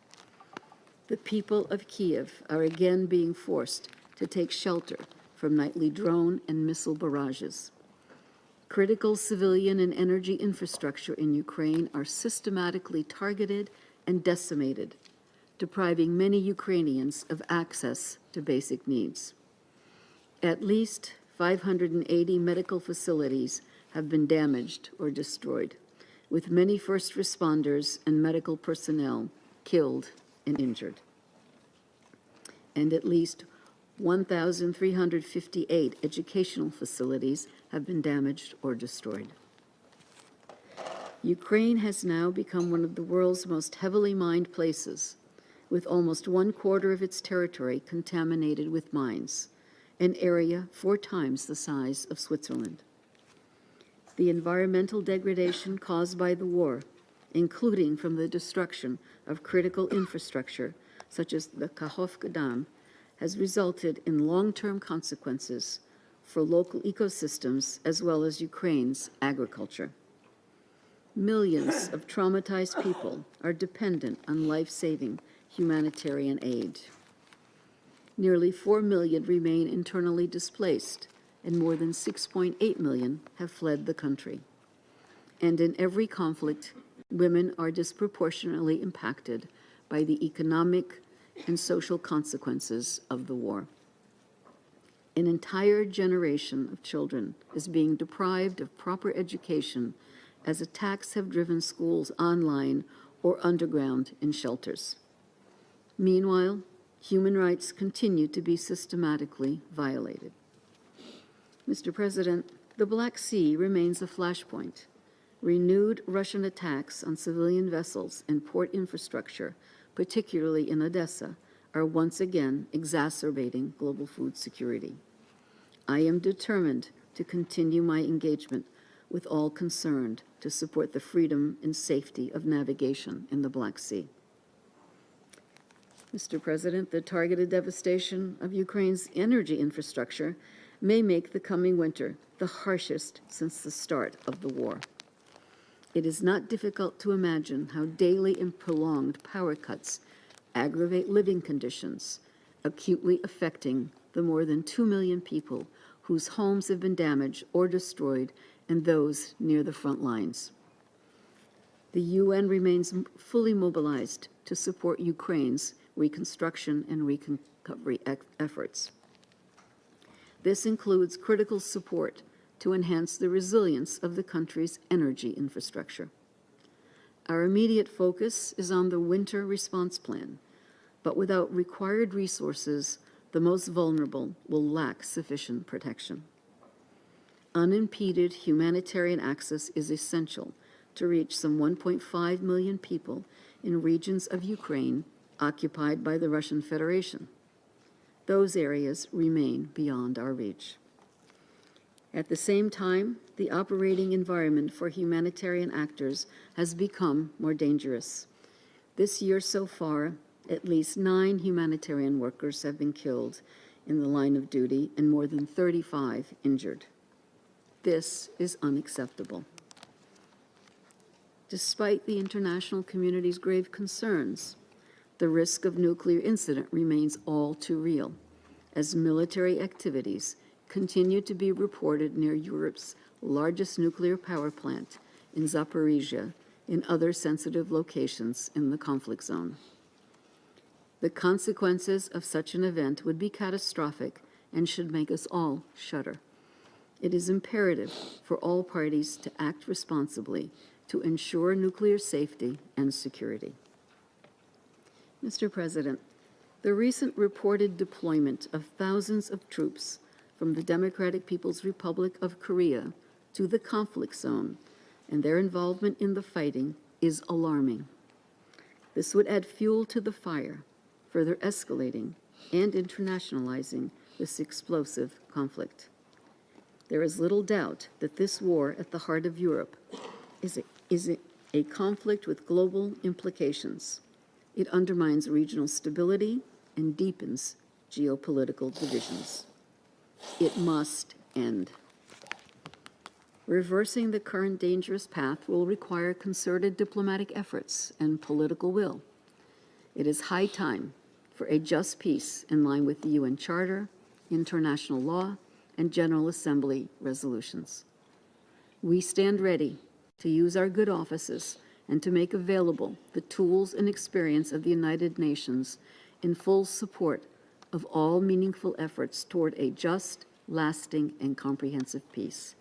The people of Kiev are again being forced to take shelter from nightly drone and missile barrages. Critical civilian and energy infrastructure in Ukraine are systematically targeted and decimated, depriving many Ukrainians of access to basic needs. At least 580 medical facilities have been damaged or destroyed, with many first responders and medical personnel killed and injured. And at least 1,358 educational facilities have been damaged or destroyed. Ukraine has now become one of the world's most heavily mined places, with almost 1/4 of its territory contaminated with mines, an area 4 times the size of Switzerland. The environmental degradation caused by the war, including from the destruction of critical infrastructure, such as the Kakhovka Dam, has resulted in long-term consequences for local ecosystems as well as Ukraine's agriculture. Millions of traumatized people are dependent on life-saving humanitarian aid. Nearly 4 million remain internally displaced, and more than 6.8 million have fled the country. And in every conflict, women are disproportionately impacted by the economic and social consequences of the war. An entire generation of children is being deprived of proper education as attacks have driven schools online or underground in shelters. Meanwhile, human rights continue to be systematically violated. Mr. President, the Black Sea remains a flashpoint. Renewed Russian attacks on civilian vessels and port infrastructure, particularly in Odessa, are once again exacerbating global food security. I am determined to continue my engagement with all concerned to support the freedom and safety of navigation in the Black Sea. Mr. President, the targeted devastation of Ukraine's energy infrastructure may make the coming winter the harshest since the start of the war. It is not difficult to imagine how daily and prolonged power cuts aggravate living conditions, acutely affecting the more than 2 million people whose homes have been damaged or destroyed and those near the front lines. The UN remains fully mobilized to support Ukraine's reconstruction and recovery efforts. This includes critical support to enhance the resilience of the country's energy infrastructure. Our immediate focus is on the winter response plan, but without required resources, the most vulnerable will lack sufficient protection. Unimpeded humanitarian access is essential to reach some 1.5 million people in regions of Ukraine occupied by the Russian Federation. Those areas remain beyond our reach. At the same time, the operating environment for humanitarian actors has become more dangerous. This year so far, at least 9 humanitarian workers have been killed in the line of duty and more than 35 injured. This is unacceptable. Despite the international community's grave concerns, the risk of nuclear incident remains all too real, as military activities continue to be reported near Europe's largest nuclear power plant in Zaporizhia and other sensitive locations in the conflict zone. The consequences of such an event would be catastrophic and should make us all shudder. It is imperative for all parties to act responsibly to ensure nuclear safety and security. Mr. President, the recent reported deployment of thousands of troops from the Democratic People's Republic of Korea to the conflict zone and their involvement in the fighting is alarming. This would add fuel to the fire, further escalating and internationalizing this explosive conflict. There is little doubt that this war at the heart of Europe is a conflict with global implications. It undermines regional stability and deepens geopolitical divisions. It must end. Reversing the current dangerous path will require concerted diplomatic efforts and political will. It is high time for a just peace in line with the UN Charter, international law, and General Assembly resolutions. We stand ready to use our good offices and to make available the tools and experience of the United Nations in full support of all meaningful efforts toward a just, lasting, and comprehensive peace.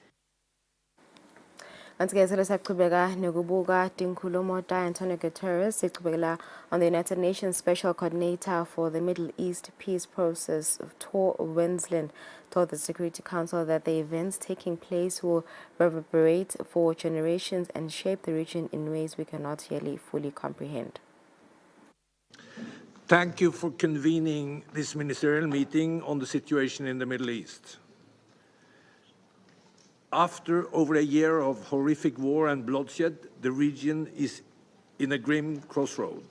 Once again, siyaqhubeka nokubuka tinkhulumo ta Antonio Guterres siqhubekela on the United Nations Special Coordinator for the Middle East Peace Process, Tor Wennesland, told the Security Council that the events taking place will reverberate for generations and shape the region in ways we cannot yet fully comprehend. Thank you for convening this ministerial meeting on the situation in the Middle East. After over a year of horrific war and bloodshed, the region is in a grim crossroad.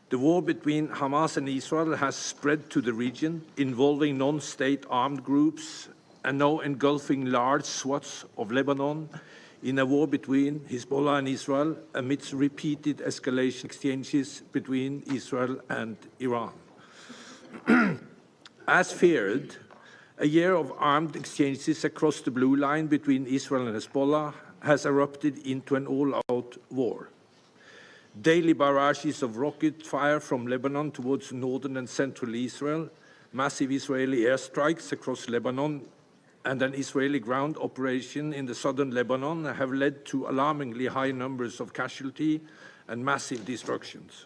The war between Hamas and Israel has spread to the region, involving non-state armed groups and now engulfing large swaths of Lebanon in a war between Hezbollah and Israel amidst repeated escalation exchanges between Israel and Iran. As feared, a year of armed exchanges across the blue line between Israel and Hezbollah has erupted into an all-out war. Daily barrages of rocket fire from Lebanon towards northern and central Israel, massive Israeli airstrikes across Lebanon, and an Israeli ground operation in the southern Lebanon have led to alarmingly high numbers of casualty and massive destructions.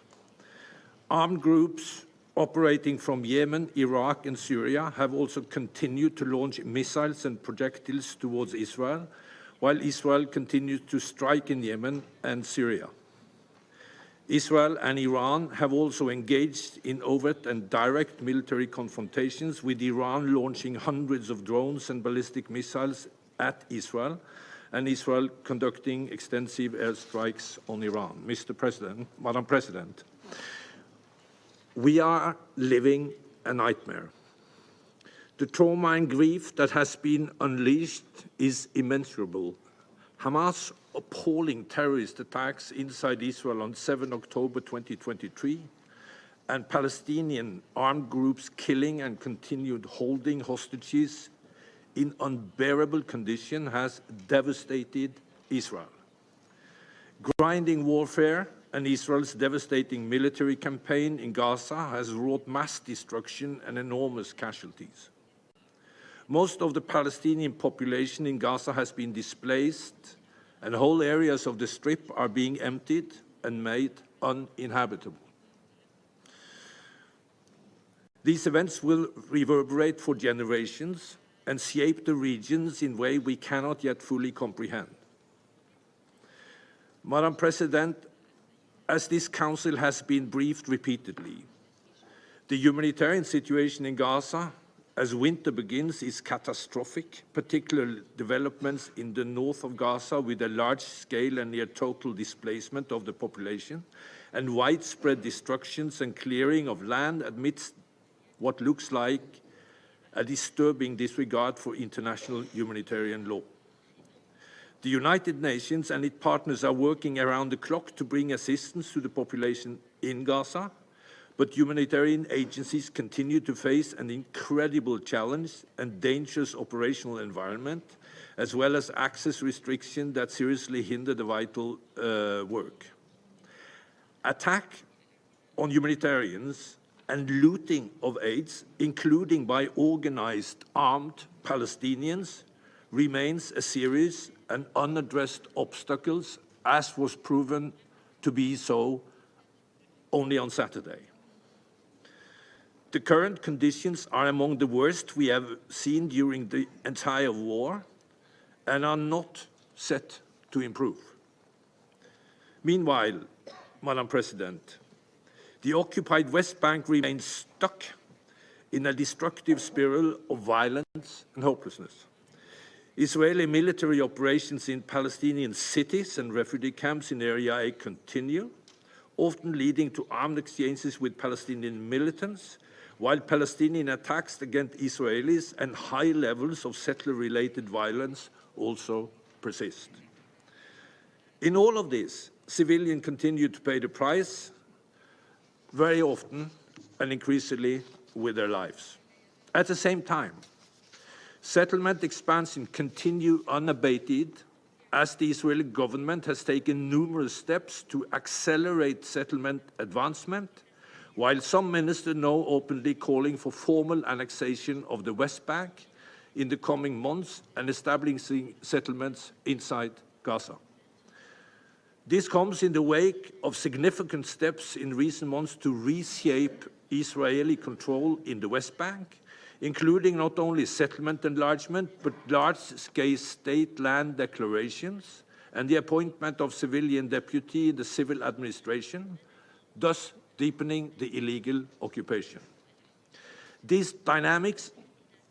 Armed groups operating from Yemen, Iraq, and Syria have also continued to launch missiles and projectiles towards Israel, while Israel continues to strike in Yemen and Syria. Israel and Iran have also engaged in overt and direct military confrontations, with Iran launching hundreds of drones and ballistic missiles at Israel, and Israel conducting extensive airstrikes on Iran. Mr. President, Madam President, we are living a nightmare. The trauma and grief that has been unleashed is immeasurable. Hamas' appalling terrorist attacks inside Israel on 7 October 2023, and Palestinian armed groups killing and continued holding hostages in unbearable conditions has devastated Israel. Grinding warfare and Israel's devastating military campaign in Gaza has wrought mass destruction and enormous casualties. Most of the Palestinian population in Gaza has been displaced, and whole areas of the Strip are being emptied and made uninhabitable. These events will reverberate for generations and shape the regions in ways we cannot yet fully comprehend. Madam President, as this Council has been briefed repeatedly, the humanitarian situation in Gaza as winter begins is catastrophic, particularly developments in the north of Gaza with a large-scale and near-total displacement of the population and widespread destructions and clearing of land amidst what looks like a disturbing disregard for international humanitarian law. The United Nations and its partners are working around the clock to bring assistance to the population in Gaza, but humanitarian agencies continue to face an incredible challenge and dangerous operational environment, as well as access restrictions that seriously hinder the vital work. Attack on humanitarians and looting of aids, including by organized armed Palestinians, remains a serious and unaddressed obstacles, as was proven to be so only on Saturday. The current conditions are among the worst we have seen during the entire war and are not set to improve. Meanwhile, Madam President, the occupied West Bank remains stuck in a destructive spiral of violence and hopelessness. Israeli military operations in Palestinian cities and refugee camps in Area A continue, often leading to armed exchanges with Palestinian militants, while Palestinian attacks against Israelis and high levels of settler-related violence also persist. In all of this, civilians continue to pay the price, very often and increasingly with their lives. At the same time, settlement expansion continues unabated as the Israeli government has taken numerous steps to accelerate settlement advancement, while some ministers now openly calling for formal annexation of the West Bank in the coming months and establishing settlements inside Gaza. This comes in the wake of significant steps in recent months to reshape Israeli control in the West Bank, including not only settlement enlargement, but large-scale state land declarations and the appointment of civilian deputy in the civil administration, thus deepening the illegal occupation. These dynamics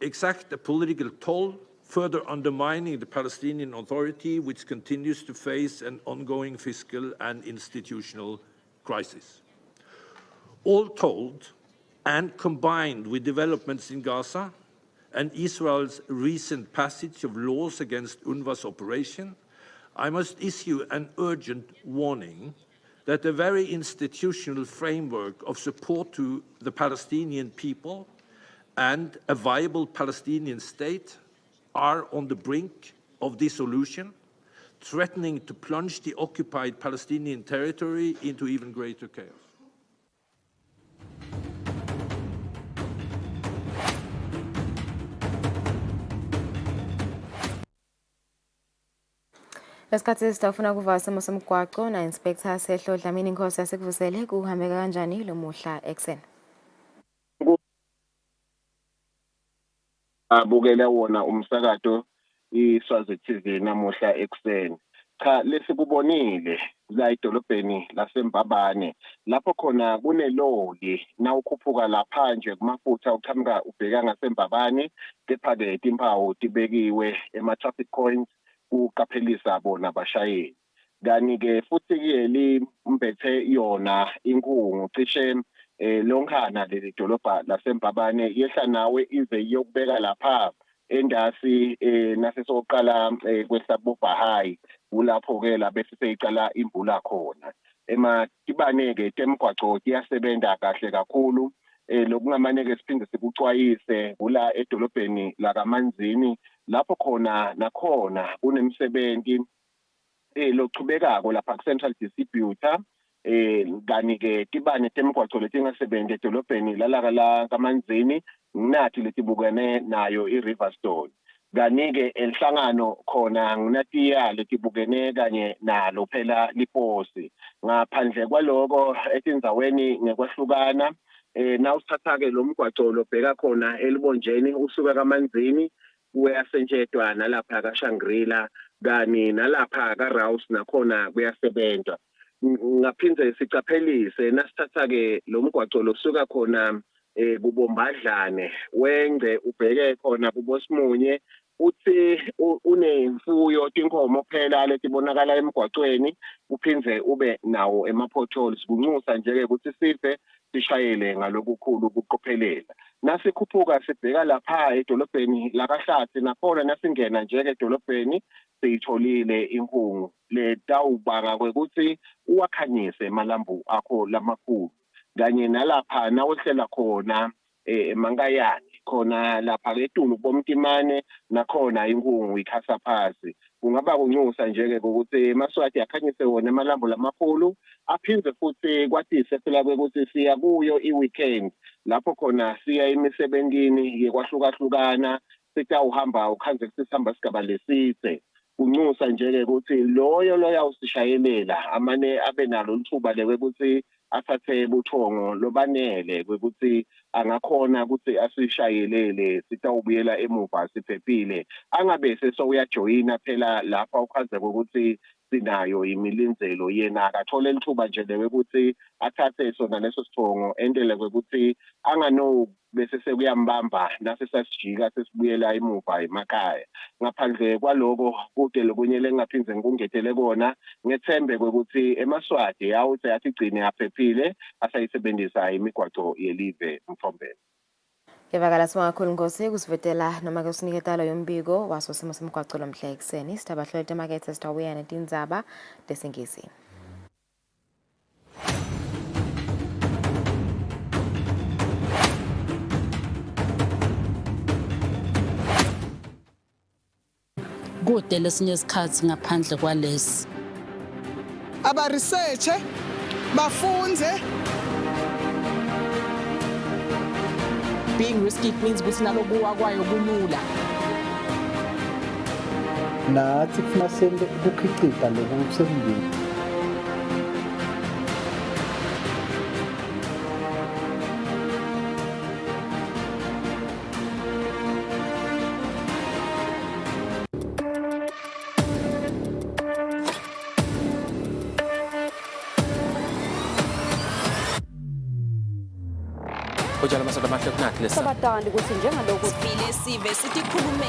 exact a political toll, further undermining the Palestinian Authority, which continues to face an ongoing fiscal and institutional crisis. All told, and combined with developments in Gaza and Israel's recent passage of laws against UNRWA's operation, I must issue an urgent warning that the very institutional framework of support to the Palestinian people and a viable Palestinian state are on the brink of dissolution, threatening to plunge the occupied Palestinian territory into even greater chaos. Lesikhathi sitafuna kuva isimo somgwaqo na Inspector Sehlo Dlamini Inkosi yasekuvusele kuhambeka kanjani lo muhla ekseni. Abukela wona umsakazo iSwazi TV namuhla ekseni. Cha lesikubonile la edolobheni laseMbabane lapho khona kuneloli nawukhuphuka lapha nje kumafutha uqhamuka ubheka ngaseMbabane kepha ke timpawu tibekiwe ema traffic coins uqaphelisa bona abashayeli. Kani ke futhi ke limbethe yona inkungu cishe lonkhana leli dolobha laseMbabane yehla nawe ize iyokubeka lapha endasi nasesoqala kweSabobha High ulapho ke la bese seyiqala imbula khona ematibane ke temgwaqo iyasebenza kahle kakhulu lokungamane ke siphinde sikucwayise kula edolobheni la kaManzini lapho khona nakhona kunemsebenzi lochubekako lapha ku Central Distributor kani ke tibane temgwaqo letingasebenzi edolobheni la kaManzini nathi letibukene nayo iRiverstone kani ke enhlangano khona nginatiya letibukene kanye nalo phela liposi ngaphandle kwaloko etindzaweni ngekwahlukana nawusithatha ke lo mgwaqo lobheka khona elibonjeni usuka kaManzini uyasenjetwa nalapha kaShangrila kani nalapha kaRouse nakhona kuyasebenza ngaphindze sicaphelise nasithatha ke lo mgwaqo losuka khona kubombadlane wengce ubheke khona kubosimunye uthi unemfuyo tinkomo phela letibonakala emgwaqweni uphindze ube nawo ema potholes kunxusa nje ke ukuthi sife sishayele ngalokukhulu ukuqophelela. Nasikhuphuka sibheka lapha edolobheni lakaHlatsi nakhona nasingena nje edolobheni siyitholile inkungu letawubanga kwekuthi uwakhanyise emalambu akho lamakhulu kanye nalapha nawehlela khona eMankayane khona lapha ketulu bomtimane nakhona inkungu ikhasa phasi. Kungaba kunxusa nje ukuthi eMaswati akhanyise wona emalambu lamakhulu aphinde futhi kwatise phela ukuthi siya kuyo iweekend lapho khona siya emisebenzini yekwahlukahlukana sitawuhamba ukhanze sisihamba sigaba lesithe. Kunxusa nje ukuthi loyo awusishayelela amane abe nalo lithuba lekuthi athathe buthongo lobanele kwekuthi angakhona ukuthi asishayelele sitawubuyela emuva siphephile angabe sesoyajoyina phela lapha ukhaze ukuthi sinayo imilinzelo yena akathole lithuba nje lekuthi athathe sona leso sithongo endele kwekuthi angano bese sekuyambamba nase sasijika sesibuyela emuva emakhaya. Ngaphandle kwaloko kude lokunye lengaphindze ngikungethele kona ngethembe kwekuthi eMaswati awuthi asigcine aphephile asayisebenzisa imigwaco yelive Mthombeni. Ngivakala singakhulu Nkosi kusivetela noma ke usiniketalo yombiko waso simo semgwaco lomhla ekseni sithabahlole emakethe sitawuya netindzaba lesingisi. Kude lesinye isikhathi ngaphandle kwalesi aba research bafunze. Being risky means ukuthi nalokuwa kwayo kulula. Nathi kufuna senze ukukhicita lokusemndeni. Ujala masala mahle kunathi lesa. Sabatandi ukuthi njengalokho sifile sive sikhulume.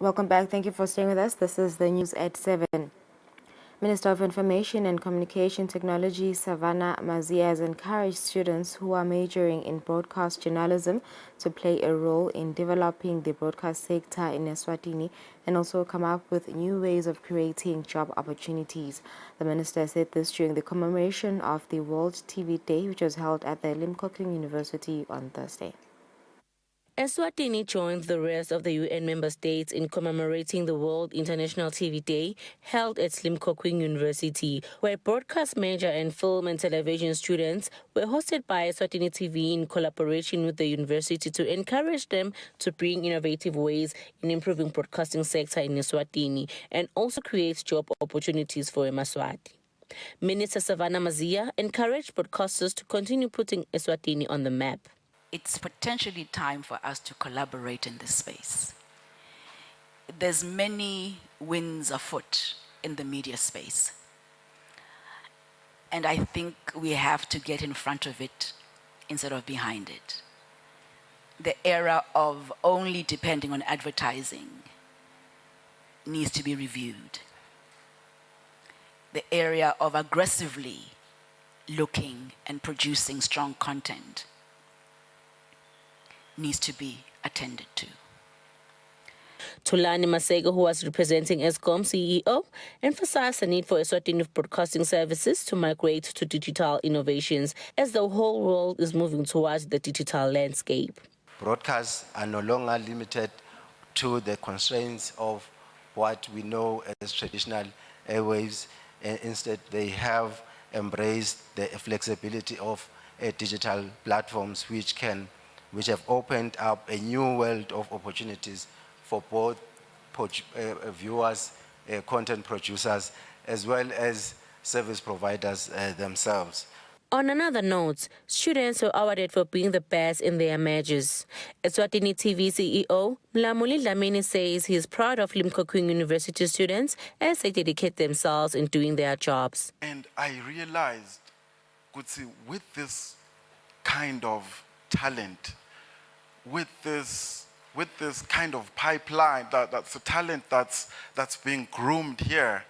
Welcome back. Thank you for staying with us. This is the news at 7. Minister of Information and Communication Technology, Savannah Mazia, has encouraged students who are majoring in broadcast journalism to play a role in developing the broadcast sector in Eswatini and also come up with new ways of creating job opportunities. The minister said this during the commemoration of the World TV Day, which was held at the Limpopo University on Thursday. Eswatini joined the rest of the UN member states in commemorating the World International TV Day held at Limpopo University, where broadcast major and film and television students were hosted by Eswatini TV in collaboration with the university to encourage them to bring innovative ways in improving broadcasting sector in Eswatini and also create job opportunities for Emaswati. Minister Savannah Mazia encouraged broadcasters to continue putting Eswatini on the map. It's potentially time for us to collaborate in this space. There's many winds afoot in the media space. And I think we have to get in front of it instead of behind it. The era of only depending on advertising needs to be reviewed. The area of aggressively looking and producing strong content needs to be attended to. Tulani Masego, who was representing ESCOM CEO, emphasized the need for Eswatini broadcasting services to migrate to digital innovations as the whole world is moving towards the digital landscape. Broadcasts are no longer limited to the constraints of what we know as traditional airwaves. Instead, they have embraced the flexibility of digital platforms which can which have opened up a new world of opportunities for both viewers, content producers, as well as service providers themselves. On another note, students were awarded for being the best in their majors. Eswatini TV CEO Mlamuli Dlamini says he is proud of Limpopo University students as they dedicate themselves in doing their jobs. And I realized, Kutsi, with this kind of talent, with this kind of pipeline, that's a talent that's being groomed here,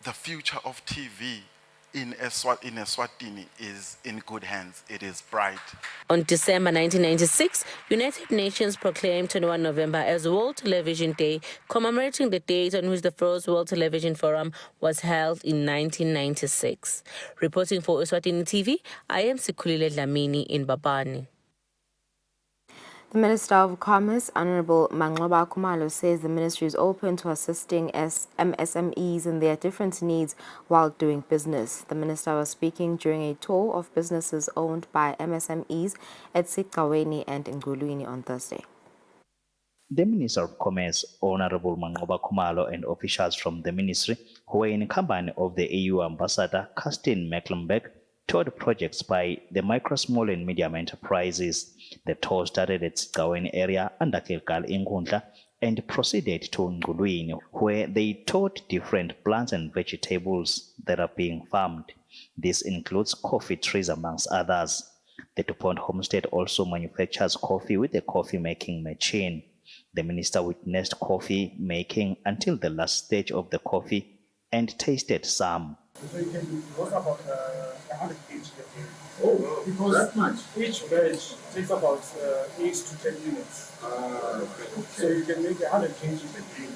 the future of TV in Eswatini is in good hands. It is bright. On December 1996, United Nations proclaimed 21 November as World Television Day, commemorating the date on which the first World Television Forum was held in 1996. Reporting for Eswatini TV, I am Kusile Dlamini in Babani. The Minister of Commerce, Honorable Manqoba Khumalo, says the ministry is open to assisting MSMEs in their different needs while doing business. The minister was speaking during a tour of businesses owned by MSMEs at Sikhaweni and Ngulwini on Thursday. The Minister of Commerce, Honorable Manqoba Khumalo, and officials from the ministry who were in company of the EU Ambassador, Kirsten Mecklenburg, toured projects by the micro, small and medium enterprises. The tour started at Sikhaweni area under Kelkal Inkundla and proceeded to Ngulwini, where they toured different plants and vegetables that are being farmed. This includes coffee trees amongst others. The DuPont homestead also manufactures coffee with a coffee making machine. The minister witnessed coffee making until the last stage of the coffee and tasted some. So you can work about 100 kg a day. Oh, because that much? Each batch takes about 8 to 10 minutes. Okay. So you can make 100 kg a day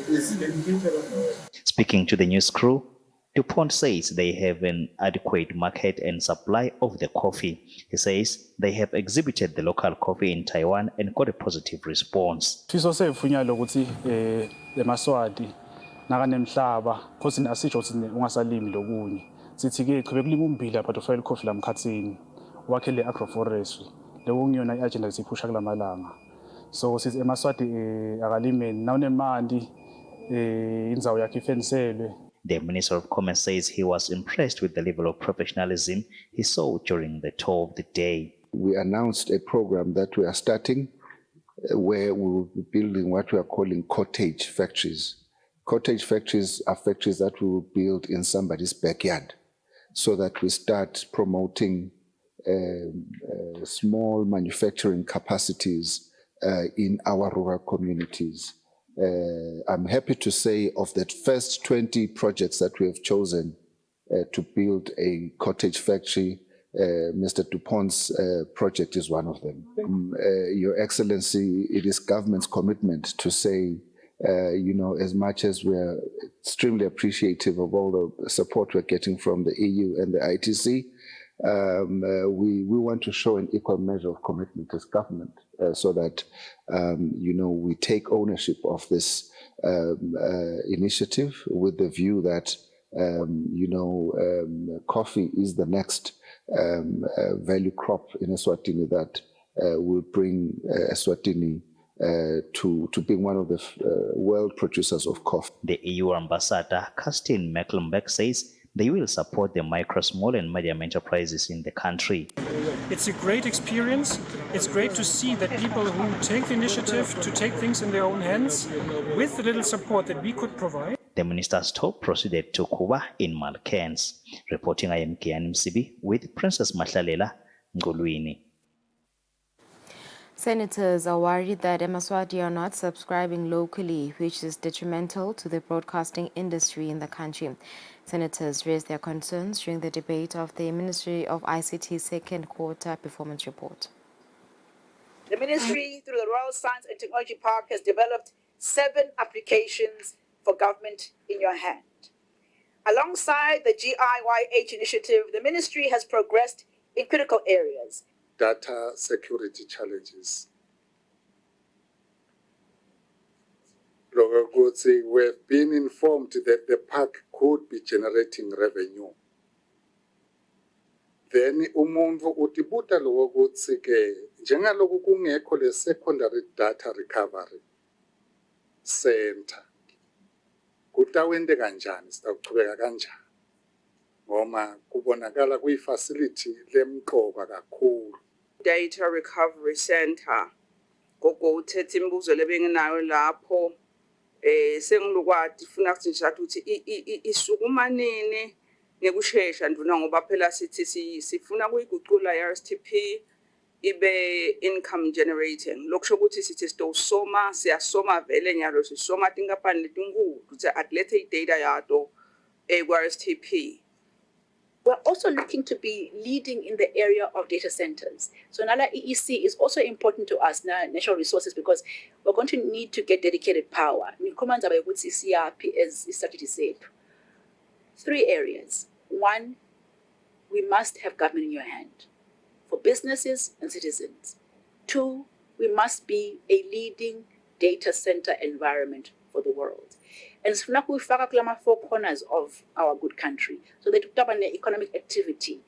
if you dedicated on the. Speaking to the news crew, DuPont says they have an adequate market and supply of the coffee. He says they have exhibited the local coffee in Taiwan and got a positive response. nakanemhlaba because asisho ukuthi ungasalimi lokunye sithi ke qhubeka kulima ummbila but ufake coffee la mkhathini wakhe le agroforestry lekungiyona iagenda esiphusha kulamalanga so sithi eMaswati akalimeni nawunemali indzawo yakhe ifeniselwe. The Minister of Commerce says he was impressed with the level of professionalism he saw during the tour of the day. We announced a program that we are starting where we will be building what we are calling cottage factories. Cottage factories are factories that we will build in somebody's backyard so that we start promoting small manufacturing capacities in our rural communities. I'm happy to say of that first 20 projects that we have chosen to build a cottage factory, Mr. DuPont's project is one of them. Your Excellency, it is government's commitment to say, as much as we're extremely appreciative of all the support we're getting from the EU and the ITC, we want to show an equal measure of commitment as government so that, we take ownership of this initiative with the view that, coffee is the next value crop in Eswatini that will bring Eswatini to being one of the world producers of coffee. The EU Ambassador, Kirsten Mecklenburg, says they will support the micro, small and medium enterprises in the country. It's a great experience. It's great to see that people who take the initiative to take things in their own hands with the little support that we could provide. The minister's talk proceeded to Kuba in Malkans. Reporting, I am Kian Msibi with Princess Mahlalela, Ngulwini. Senators are worried that Eswatini are not subscribing locally, which is detrimental to the broadcasting industry in the country. Senators raised their concerns during the debate of the Ministry of ICT's second quarter performance report. The ministry, through the Royal Science and Technology Park, has developed 7 applications for government in your hand. Alongside the GIYH initiative, the ministry has progressed in critical areas. Data security challenges. We have been informed that the park could be generating revenue. then umuntu utibuta lo ukuthi ke njengaloku kungekho le secondary data recovery center kutawende kanjani sitawuchubeka kanjani ngoma kubonakala kuyifacility lemqoka kakhulu. Data Recovery Center gogo uthethe imibuzo lebengenayo lapho sengilukwati funa ukuthi ngishathu ukuthi isukumanene ngekusheshsha nduna ngoba phela sithi sifuna kuyiguqula iRSTP ibe income generating lokusho ukuthi sithi sitosoma siyasoma vele nyalo sisoma tinkampani letinkulu ukuthi atlethe idata yato ku-RSTP. We're also looking to be leading in the area of data centers. So Nala EEC is also important to us, natural resources, because we're going to need to get dedicated power. Commands about what CCRP as the strategy said. 3 areas. 1, we must have government in your hand for businesses and citizens. 2, we must be a leading data center environment for the world. And it's like we focus on 4 corners of our good country. So they took up on the economic activity.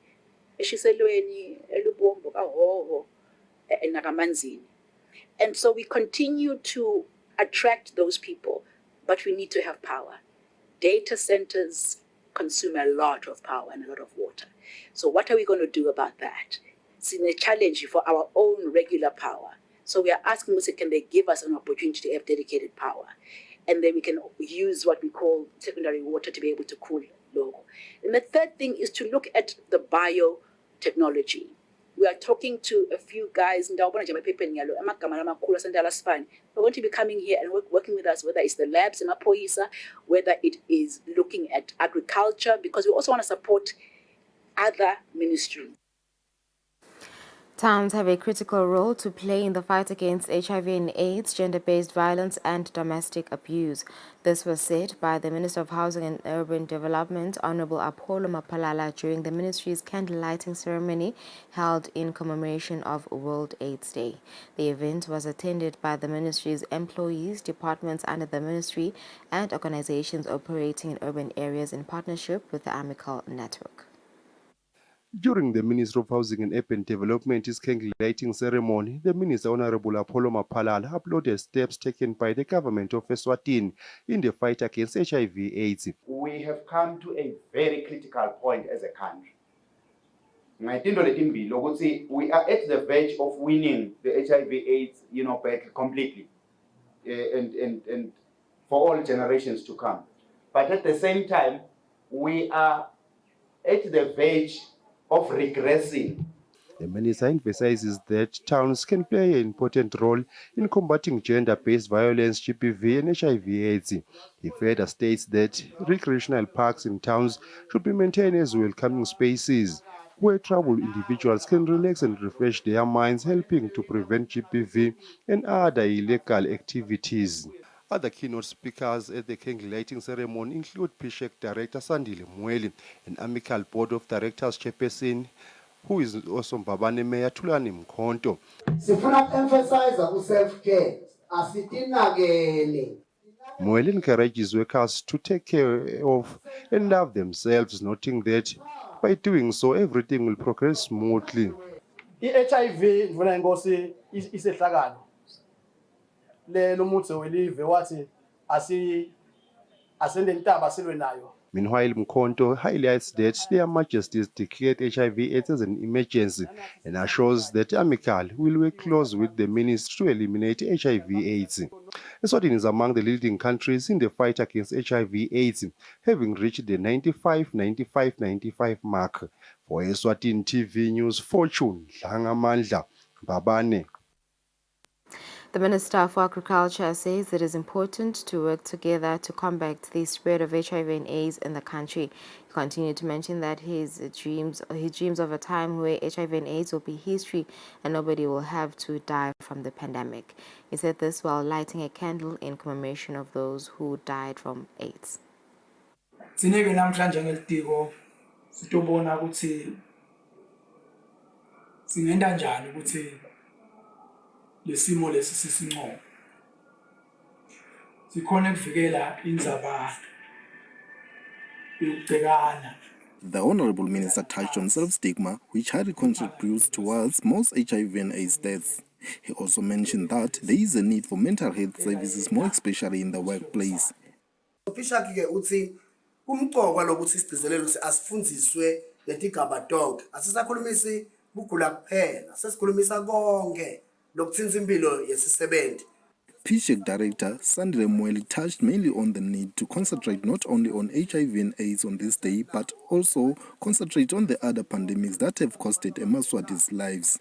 And so we continue to attract those people, but we need to have power. Data centers consume a lot of power and a lot of water. So what are we going to do about that? It's a challenge for our own regular power. So we are asking, can they give us an opportunity to have dedicated power? And then we can use what we call secondary water to be able to cool local. And the third thing is to look at the biotechnology. We are talking to a few guys, we're going to be coming here and working with us, whether it's the labs in Mapoisa, whether it is looking at agriculture, because we also want to support other ministries. Towns have a critical role to play in the fight against HIV and AIDS, gender-based violence and domestic abuse. This was said by the Minister of Housing and Urban Development, Honorable Apollo Mapalala, during the ministry's candle lighting ceremony held in commemoration of World AIDS Day. The event was attended by the ministry's employees, departments under the ministry, and organizations operating in urban areas in partnership with the Amical Network. During the Ministry of Housing and Urban Development's candle lighting ceremony, the Minister Honorable Apollo Mapalala applauded steps taken by the government of Eswatini in the fight against HIV/AIDS. We have come to a very critical point as a country. We are at the verge of winning the HIV/AIDS, battle completely, and for all generations to come. But at the same time, we are at the verge of regressing. The minister emphasizes that towns can play an important role in combating gender-based violence, GBV, and HIV/AIDS. He further states that recreational parks in towns should be maintained as welcoming spaces where troubled individuals can relax and refresh their minds, helping to prevent GBV and other illegal activities. Other keynote speakers at the candle lighting ceremony include PSHEC Director Sandile Mweli and Amical Board of Directors Chairperson, who is also Mbabane Mayor Tulani Mkhonto. Sifuna emphasize self-care. Asitinakele. Mweli encourages workers to take care of and love themselves, noting that by doing so, everything will progress smoothly. I-HIV ngifuna inkosi isehlakalo. Lo muthi welive wathi asende intaba silwe nayo. Meanwhile, Mkhonto highlights that their majesties declared HIV/AIDS as an emergency and assures that Amical will work close with the ministry to eliminate HIV/AIDS. Eswatini is among the leading countries in the fight against HIV/AIDS, having reached the 95 mark. For Eswatini TV News, Fortune Dlangamandla, Babane. The Minister for Agriculture says it is important to work together to combat the spread of HIV and AIDS in the country. He continued to mention that he dreams of a time where HIV and AIDS will be history and nobody will have to die from the pandemic. He said this while lighting a candle in commemoration of those who died from AIDS. Sineke namhlanje ngelitiko sitobona ukuthi singenda njani ukuthi lesimo lesi sisinqobo sikhona ukuvikela indzaba yokugcekana The Honourable Minister touched on self-stigma, which highly contributes towards most HIV and AIDS deaths. He also mentioned that there is a need for mental health services, more especially in the workplace. Officially uthi umqoka lokuthi sigcizelele ukuthi asifundziswe letigaba tonke asisakhulumisi bugula kuphela sesikhulumisa konke lokuthinta impilo yesisebenzi. PSHEC Director Sandile Mweli touched mainly on the need to concentrate not only on HIV and AIDS on this day, but also concentrate on the other pandemics that have costed Emaswati's lives.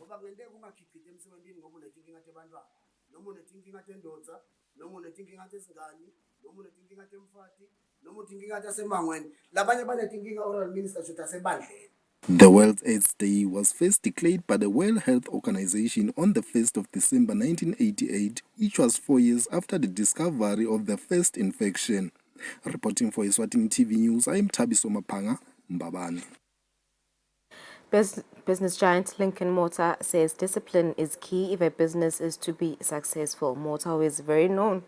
The World AIDS Day was first declared by the World Health Organization on the 1st of December 1988, which was 4 years after the discovery of the first infection. Reporting for Eswatini TV News, I am Tabiso Mapanga, Mbabane. Business giant Lincoln Motor says discipline is key if a business is to be successful. Motor, who is very known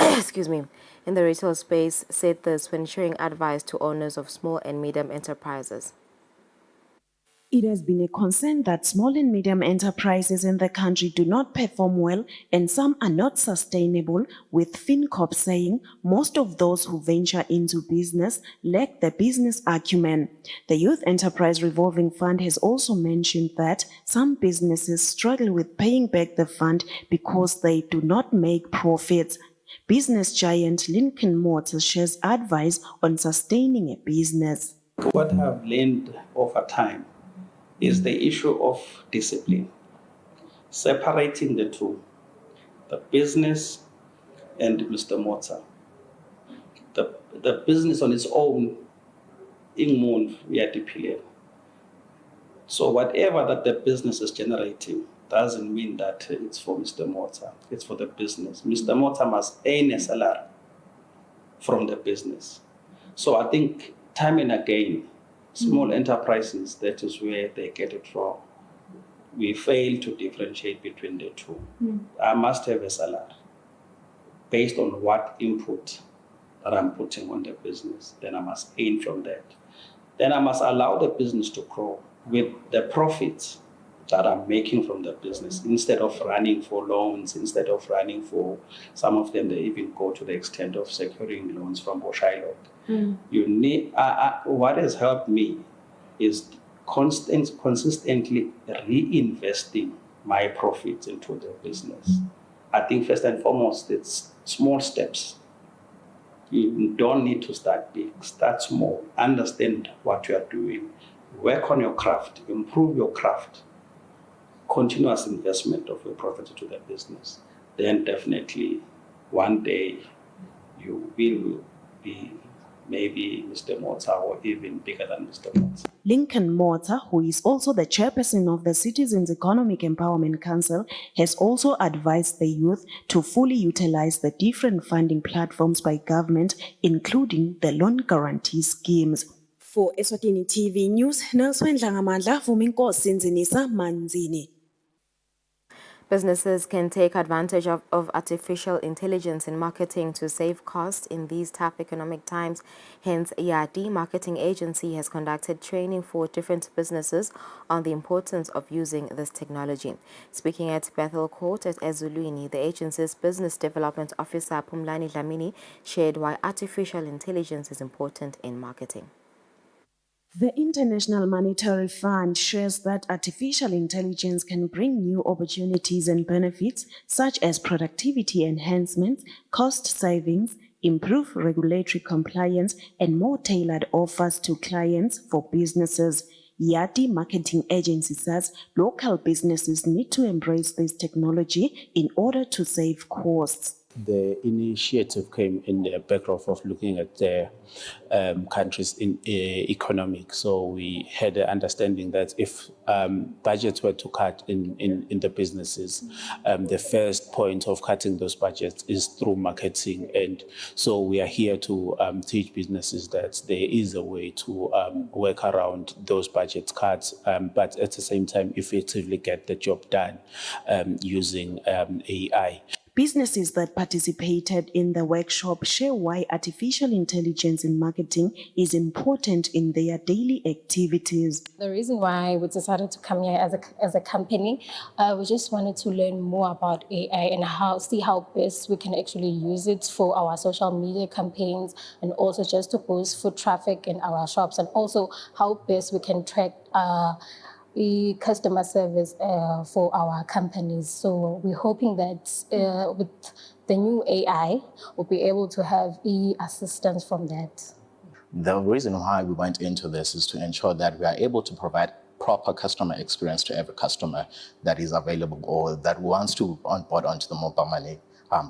in the retail space, said this when sharing advice to owners of small and medium enterprises. It has been a concern that small and medium enterprises in the country do not perform well and some are not sustainable, with FinCorp saying most of those who venture into business lack the business acumen. The Youth Enterprise Revolving Fund has also mentioned that some businesses struggle with paying back the fund because they do not make profits. Business giant Lincoln Motors shares advice on sustaining a business. What I've learned over time is the issue of discipline, separating the two, the business and Mr. Motor. The business on its own, we are depleted. So whatever that the business is generating doesn't mean that it's for Mr. Motor, it's for the business. Mr. Motor must earn a salary from the business. So I think time and again, small enterprises, that is where they get it wrong. We fail to differentiate between the two. I must have a salary based on what input that I'm putting on the business. Then I must earn from that. Then I must allow the business to grow with the profits that I'm making from the business, instead of running for loans, instead of running for, some of them, they even go to the extent of securing loans from Boshilok. You need, what has helped me is consistently reinvesting my profits into the business. I think first and foremost, it's small steps. You don't need to start big, start small, understand what you are doing, work on your craft, improve your craft, continuous investment of your profit into the business. Then definitely one day you will be maybe Mr. Motor or even bigger than Mr. Motor. Lincoln Motor, who is also the chairperson of the Citizens Economic Empowerment Council, has also advised the youth to fully utilize the different funding platforms by government, including the loan guarantee schemes. For Eswatini TV News, Nelson Dlangamandla, Vuminkosi Nzinisa Manzini. Businesses can take advantage of artificial intelligence in marketing to save costs in these tough economic times. Hence, Yadi Marketing Agency has conducted training for different businesses on the importance of using this technology. Speaking at Bethel Court at Ezulwini, the agency's Business Development Officer Pumlani Dlamini shared why artificial intelligence is important in marketing. The International Monetary Fund shares that artificial intelligence can bring new opportunities and benefits such as productivity enhancements, cost savings, improved regulatory compliance, and more tailored offers to clients for businesses. Yadi Marketing Agency says local businesses need to embrace this technology in order to save costs. The initiative came in the backdrop of looking at the country's economic. So we had an understanding that if budgets were to cut in the businesses, the first point of cutting those budgets is through marketing. And so we are here to teach businesses that there is a way to work around those budget cuts, but at the same time effectively get the job done using AI. Businesses that participated in the workshop share why artificial intelligence in marketing is important in their daily activities. The reason why we decided to come here as a company, we just wanted to learn more about AI and see how best we can actually use it for our social media campaigns, and also just to boost foot traffic in our shops, and also how best we can track the customer service for our companies. So we're hoping that with the new AI, we'll be able to have assistance from that. The reason why we went into this is to ensure that we are able to provide proper customer experience to every customer that is available or that wants to onboard onto the mobile money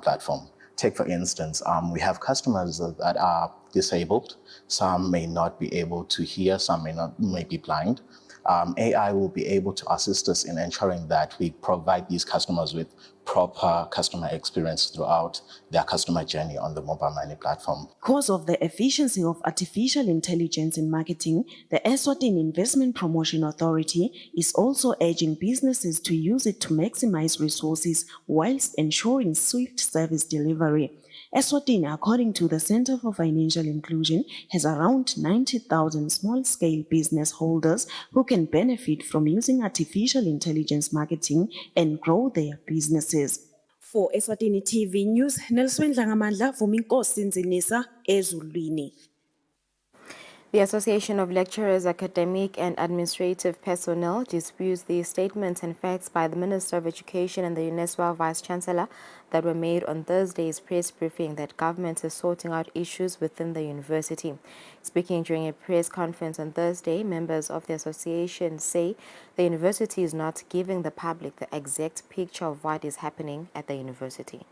platform. Take, for instance, we have customers that are disabled. Some may not be able to hear, some may be blind. AI will be able to assist us in ensuring that we provide these customers with proper customer experience throughout their customer journey on the mobile money platform. Because of the efficiency of artificial intelligence in marketing, the Eswatini Investment Promotion Authority is also urging businesses to use it to maximize resources whilst ensuring swift service delivery. Eswatini, according to the Center for Financial Inclusion, has around 90,000 small-scale business holders who can benefit from using artificial intelligence marketing and grow their businesses. For Eswatini TV News, Nelson Dlangamandla, Vuminkosi Nzinisa, Ezulwini. The Association of Lecturers, Academic and Administrative Personnel disputes the statements and facts by the Minister of Education and the UNESCO Vice-Chancellor that were made on Thursday's press briefing that government is sorting out issues within the university. Speaking during a press conference on Thursday, members of the association say the university is not giving the public the exact picture of what is happening at the university.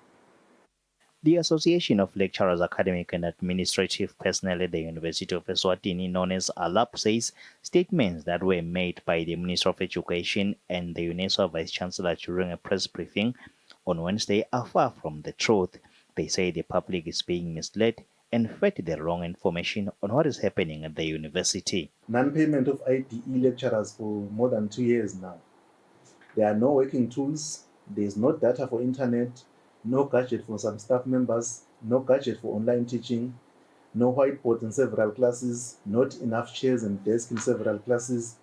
The Association of Lecturers, Academic and Administrative Personnel at the University of Eswatini, known as ALAP, says statements that were made by the Minister of Education and the UNESCO Vice-Chancellor during a press briefing on Wednesday are far from the truth. They say the public is being misled and fed the wrong information on what is happening at the university. Non-payment of IDE lecturers for more than 2 years now. There are no working tools, there is no data for internet, no gadget for some staff members, no gadget for online teaching, no whiteboard in several classes, not enough chairs and desks in several classes,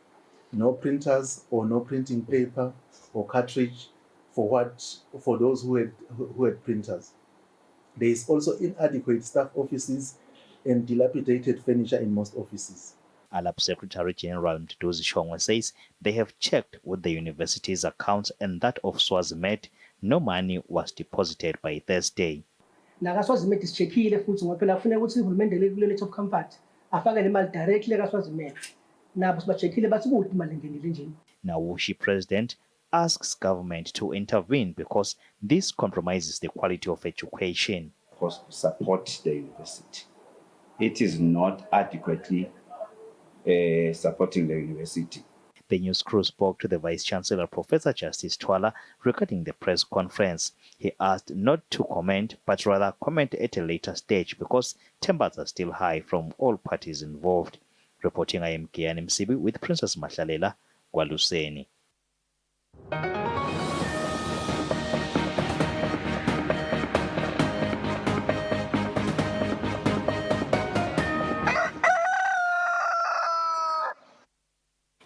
no printers or no printing paper or cartridge for those who had printers. There is also inadequate staff offices and dilapidated furniture in most offices. ALAP Secretary General Nduduzi Shongwe says they have checked with the university's accounts and that of Swazimed. No money was deposited by Thursday. NakaSwazimed isicheckile futhi ngoba phela kufuneka ukuthi uhulumende letter of comfort afake le mali directly kaSwazimed. Nabo sibacheckile bathi ukuthi imali engenile nje. Nawushi president asks government to intervene because this compromises the quality of education. Of course, to support the university. It is not adequately supporting the university. The news crew spoke to the Vice-Chancellor, Professor Justice Twala, regarding the press conference. He asked not to comment, but rather comment at a later stage because tempers are still high from all parties involved. Reporting, I am Kian Msibi with Princess Mahlalela, Kwaluseni.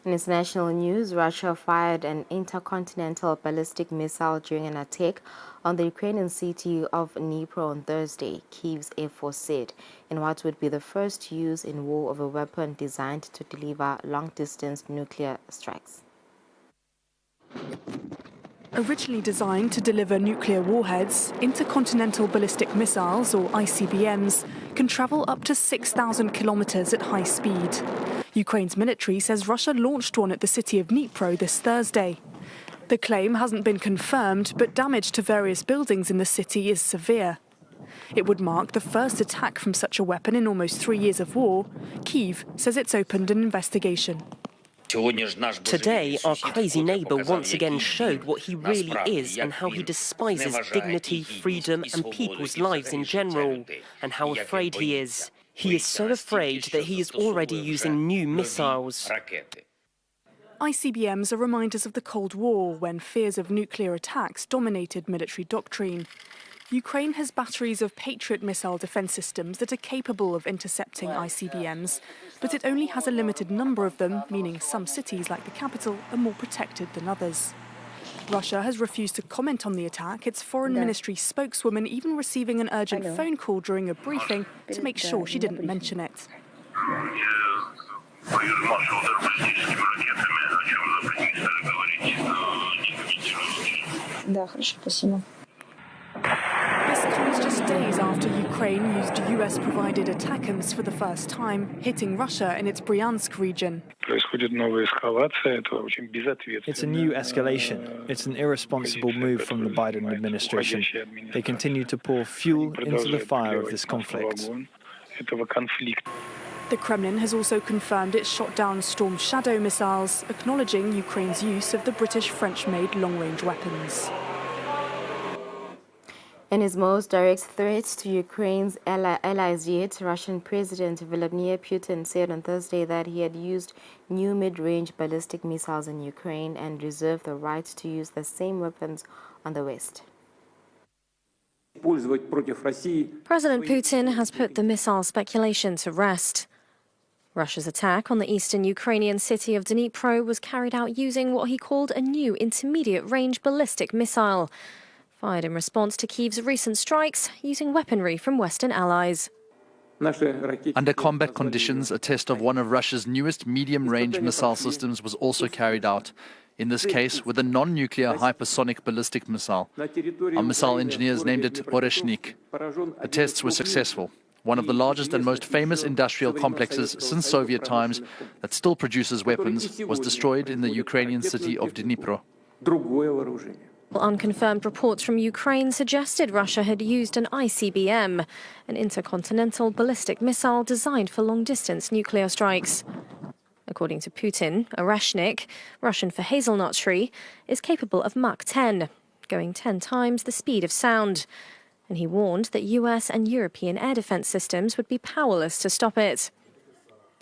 In international news, Russia fired an intercontinental ballistic missile during an attack on the Ukrainian city of Dnipro on Thursday, Kyiv's Air Force said, in what would be the first use in war of a weapon designed to deliver long-distance nuclear strikes. Originally designed to deliver nuclear warheads, intercontinental ballistic missiles, or ICBMs, can travel up to 6,000 kilometers at high speed. Ukraine's military says Russia launched one at the city of Dnipro this Thursday. The claim hasn't been confirmed, but damage to various buildings in the city is severe. It would mark the first attack from such a weapon in almost 3 years of war. Kyiv says it's opened an investigation. Today, our crazy neighbour once again showed what he really is and how he despises dignity, freedom and people's lives in general, and how afraid he is. He is so afraid that he is already using new missiles. ICBMs are reminders of the Cold War, when fears of nuclear attacks dominated military doctrine. Ukraine has batteries of Patriot missile defence systems that are capable of intercepting ICBMs, but it only has a limited number of them, meaning some cities like the capital are more protected than others. Russia has refused to comment on the attack, its foreign ministry spokeswoman even receiving an urgent phone call during a briefing to make sure she didn't mention it. This comes just days after Ukraine used US-provided ATACMS for the first time, hitting Russia in its Bryansk region. It's a new escalation. It's an irresponsible move from the Biden administration. They continue to pour fuel into the fire of this conflict. The Kremlin has also confirmed it shot down Storm Shadow missiles, acknowledging Ukraine's use of the British-French-made long-range weapons. In his most direct threat to Ukraine's allies yet, Russian President Vladimir Putin said on Thursday that he had used new mid-range ballistic missiles in Ukraine and reserved the right to use the same weapons on the West. President Putin has put the missile speculation to rest. Russia's attack on the eastern Ukrainian city of Dnipro was carried out using what he called a new intermediate-range ballistic missile, fired in response to Kyiv's recent strikes using weaponry from Western allies. Under combat conditions, a test of one of Russia's newest medium-range missile systems was also carried out, in this case with a non-nuclear hypersonic ballistic missile. Our missile engineers named it Oreshnik. The tests were successful. One of the largest and most famous industrial complexes since Soviet times that still produces weapons was destroyed in the Ukrainian city of Dnipro. Unconfirmed reports from Ukraine suggested Russia had used an ICBM, an intercontinental ballistic missile designed for long-distance nuclear strikes. According to Putin, Oreshnik, Russian for hazelnut tree, is capable of Mach 10, going 10 times the speed of sound. And he warned that US and European air defense systems would be powerless to stop it.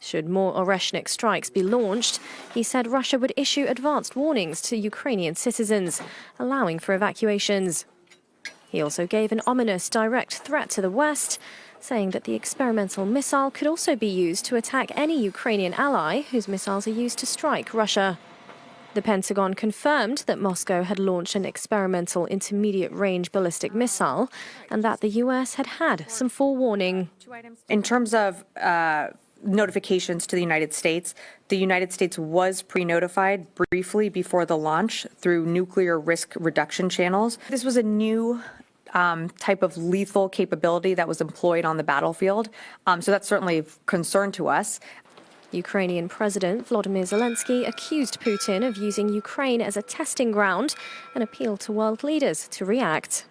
Should more Oreshnik strikes be launched, he said Russia would issue advanced warnings to Ukrainian citizens, allowing for evacuations. He also gave an ominous direct threat to the West, saying that the experimental missile could also be used to attack any Ukrainian ally whose missiles are used to strike Russia. The Pentagon confirmed that Moscow had launched an experimental intermediate-range ballistic missile and that the US had had some forewarning. In terms of notifications to the United States was pre-notified briefly before the launch through nuclear risk reduction channels. This was a new type of lethal capability that was employed on the battlefield, so that's certainly of concern to us. Ukrainian President Volodymyr Zelensky accused Putin of using Ukraine as a testing ground and appealed to world leaders to react.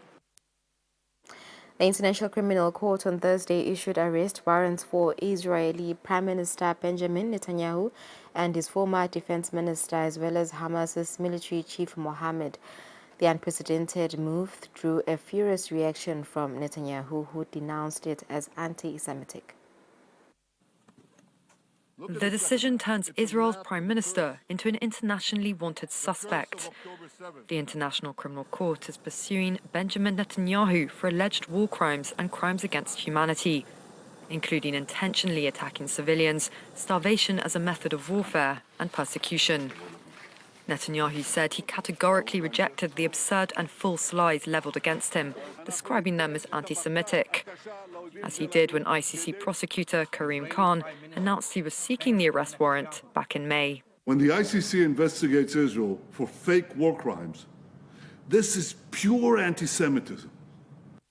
The International Criminal Court on Thursday issued arrest warrants for Israeli Prime Minister Benjamin Netanyahu and his former defense minister, as well as Hamas's military chief Mohammed. The unprecedented move drew a furious reaction from Netanyahu, who denounced it as anti-Semitic. The decision turns Israel's prime minister into an internationally wanted suspect. The International Criminal Court is pursuing Benjamin Netanyahu for alleged war crimes and crimes against humanity, including intentionally attacking civilians, starvation as a method of warfare, and persecution. Netanyahu said he categorically rejected the absurd and false lies leveled against him, describing them as anti-Semitic, as he did when ICC prosecutor Karim Khan announced he was seeking the arrest warrant back in May. When the ICC investigates Israel for fake war crimes, this is pure anti-Semitism.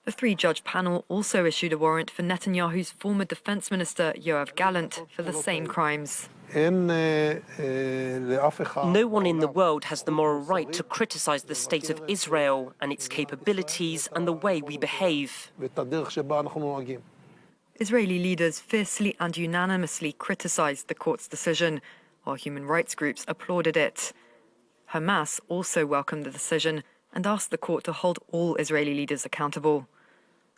The three-judge panel also issued a warrant for Netanyahu's former defense minister Yoav Gallant for the same crimes. No one in the world has the moral right to criticize the state of Israel and its capabilities and the way we behave. Israeli leaders fiercely and unanimously criticized the court's decision, while human rights groups applauded it. Hamas also welcomed the decision and asked the court to hold all Israeli leaders accountable.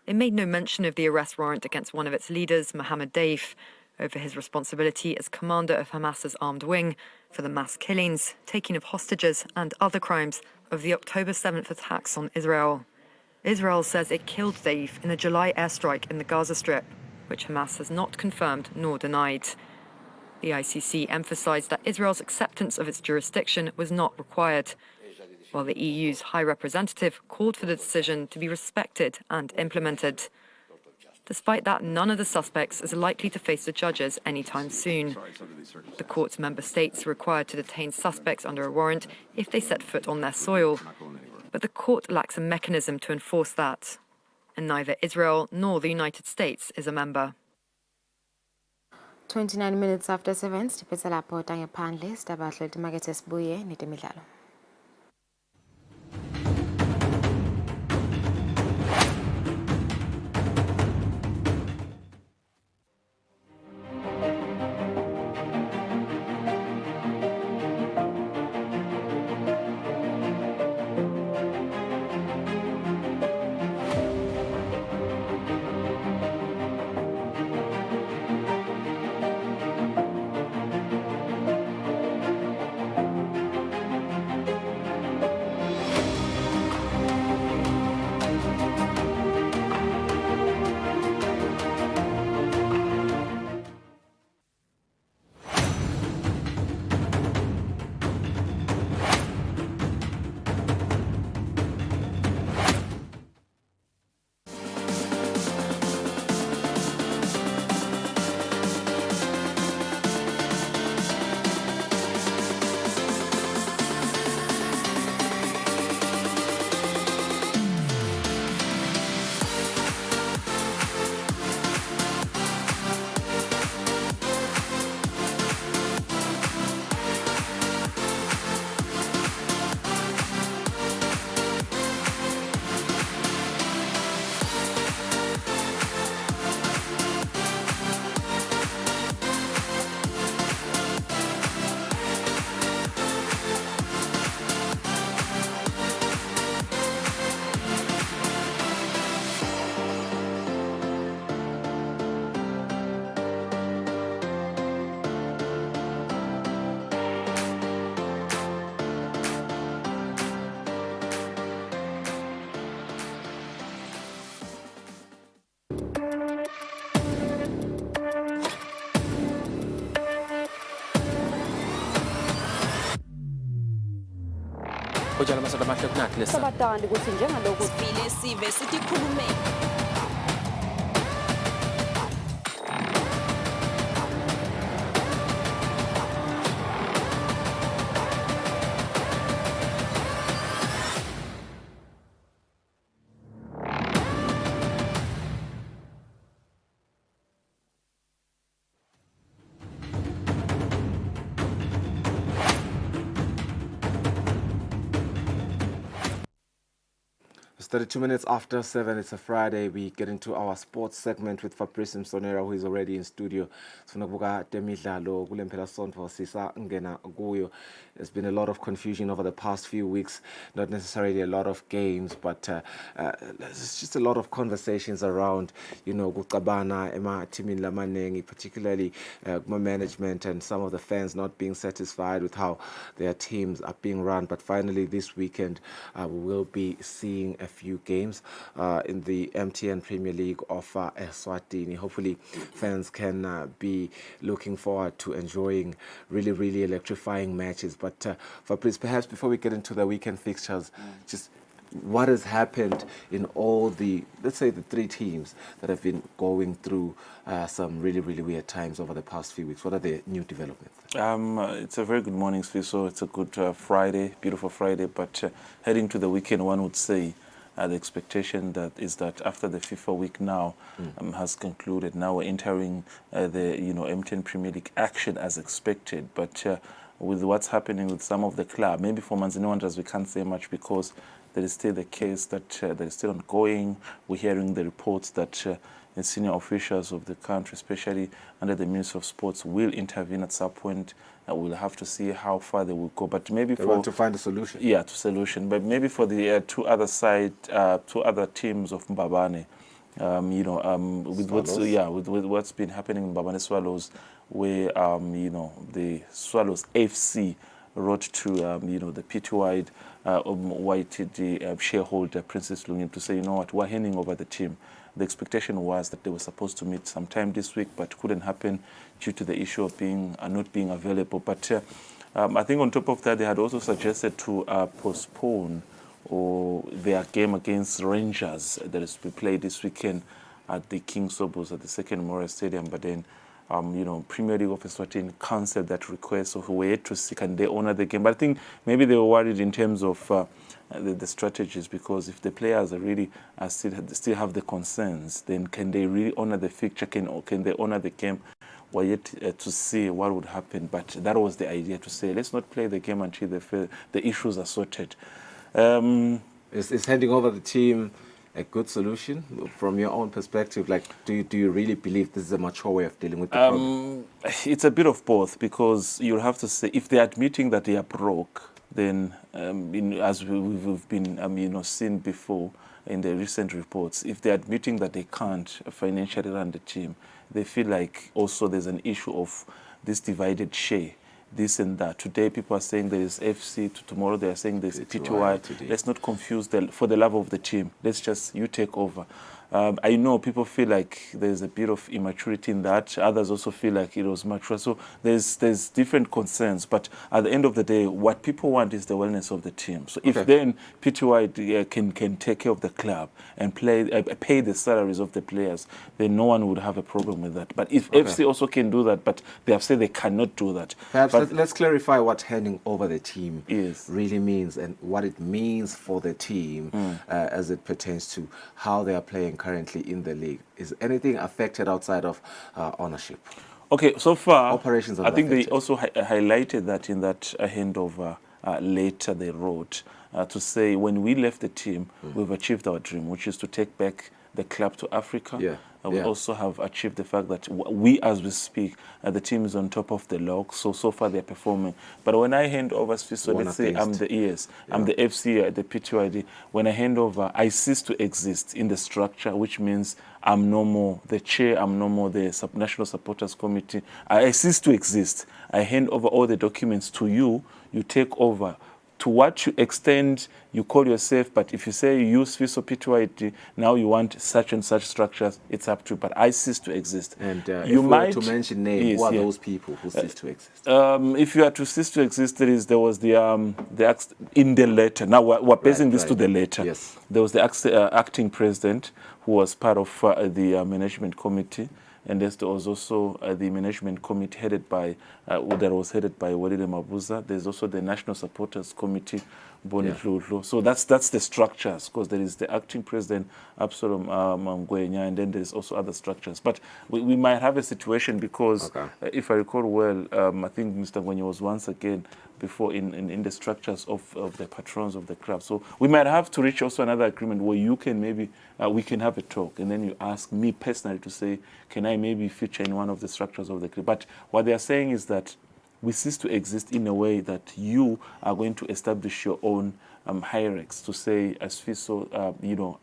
It made no mention of the arrest warrant against one of its leaders, Mohammed Deif, over his responsibility as commander of Hamas's armed wing for the mass killings, taking of hostages and other crimes of the October 7th attacks on Israel. Israel says it killed Deif in a July airstrike in the Gaza Strip, which Hamas has not confirmed nor denied. The ICC emphasised that Israel's acceptance of its jurisdiction was not required, while the EU's High Representative called for the decision to be respected and implemented. Despite that, none of the suspects is likely to face the judges anytime soon. The court's member states are required to detain suspects under a warrant if they set foot on their soil, but the court lacks a mechanism to enforce that, and neither Israel nor the United States is a member. 29 minutes after 7, siphethe lapho tangephandle sidaba hlwethu make sesibuye netemidlalo. Ujala masada mahle kunakho lesa. Sabatandi ukuthi njengalokhu sivile sive sithi khulumeni. It's 32 minutes after 7. It's a Friday. We get into our sports segment with Fabrice Msonera, who is already in studio. Sifuna kubuka temidlalo kule mpelasonto sisangena kuyo. There's been a lot of confusion over the past few weeks. Not necessarily a lot of games, but there's just a lot of conversations around, kucabana ema timini lamanengi, particularly management and some of the fans not being satisfied with how their teams are being run. But finally, this weekend, we will be seeing a few games in the MTN Premier League of Eswatini. Hopefully, fans can be looking forward to enjoying really, really electrifying matches. But Fabrice, perhaps before we get into the weekend fixtures, just what has happened in all the, let's say, the three teams that have been going through some really, really weird times over the past few weeks? What are the new developments? It's a very good morning, Sfiso. It's a good Friday, beautiful Friday. But heading to the weekend, one would say the expectation is that after the FIFA week now has concluded, now we're entering the MTN Premier League action as expected. But with what's happening with some of the club, maybe for Manzini Wanderers we can't say much because there is still the case that is still ongoing. We're hearing the reports that senior officials of the country, especially under the Ministry of Sports, will intervene at some point. We'll have to see how far they will go. But maybe they want to find a solution. Yeah, to solution. But maybe for the two other teams of Mbabane, with with what's been happening in Babane Swallows, where the Swallows FC wrote to the Pty YTD shareholder Princess Lungin to say, you know what, we're handing over the team. The expectation was that they were supposed to meet sometime this week, but couldn't happen due to the issue of not being available. But I think on top of that, they had also suggested to postpone their game against Rangers that is to be played this weekend at the King Sobos at the Second Memorial Stadium. But then, Premier League of Eswatini cancelled that request, so we wait to see can they honor the game. But I think maybe they were worried in terms of the strategies, because if the players are really still have the concerns, then can they really honor the fixture? Can they honor the game? We're yet to see what would happen. But that was the idea, to say let's not play the game until the issues are sorted. Is handing over the team a good solution from your own perspective? Like, do you really believe this is a mature way of dealing with the problem? It's a bit of both, because you'll have to say, if they're admitting that they are broke, then as we've been seen before in the recent reports, if they're admitting that they can't financially run the team, they feel like also there's an issue of this divided share, this and that. Today people are saying there is FC, tomorrow they are saying there's PTY. Let's not confuse for the love of the team. Let's just, you take over. I know people feel like there's a bit of immaturity in that. Others also feel like it was mature. So there's different concerns. But at the end of the day, what people want is the wellness of the team. So if then PTY can take care of the club and pay the salaries of the players, then no one would have a problem with that. But if FC also can do that, but they have said they cannot do that. Perhaps let's clarify what handing over the team really means, and what it means for the team as it pertains to how they are playing currently in the league. Is anything affected outside of ownership? Okay, so far, operations are I think affected. they also highlighted that in that handover letter they wrote to say, when we left the team, we've achieved our dream, which is to take back the club to Africa. We also have achieved the fact that we, as we speak, the team is on top of the log. So far they're performing. But when I hand over, so let's say I'm the I'm the FC, the PTYD. When I hand over, I cease to exist in the structure, which means I'm no more the chair, I'm no more the National Supporters Committee. I cease to exist. I hand over all the documents to you. You take over. To what you extend, you call yourself, but if you say you use FISO PTYD, now you want such and such structures, it's up to you. But I cease to exist. And you might to mention names, who are those people who cease to exist? If you are to cease to exist, there was the in the letter. Now we're basing this to the letter. Yes. There was the acting president who was part of the management committee. And there was also the management committee headed by Walide Mabuza. There's also the National Supporters Committee, Boni Tlutlu. So that's the structures, because there is the acting president, Absalom Mangwenya, and then there's also other structures. But we might have a situation because, if I recall well, I think Mr. Ngwenya was once again before in the structures of the patrons of the club. So we might have to reach also another agreement where you can maybe, we can have a talk, and then you ask me personally to say, can I maybe feature in one of the structures of the club? But what they are saying is that we cease to exist in a way that you are going to establish your own hierarchies to say, as FISO,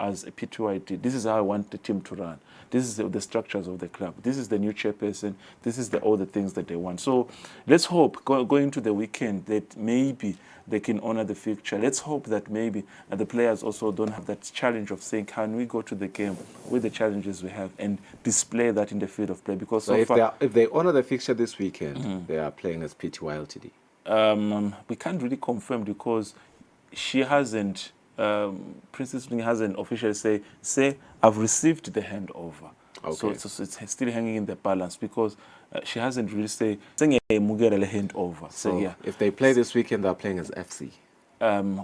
as a PTYD, this is how I want the team to run. This is the structures of the club. This is the new chairperson. This is all the things that they want. So let's hope, going to the weekend, that maybe they can honor the fixture. Let's hope that maybe the players also don't have that challenge of saying, can we go to the game with the challenges we have and display that in the field of play? Because so if they honor the fixture this weekend, they are playing as PTY Ltd. We can't really confirm, because she hasn't, Princess Ling hasn't officially say I've received the handover. So it's still hanging in the balance, because she hasn't really said handover. So if they play this weekend, they're playing as FC.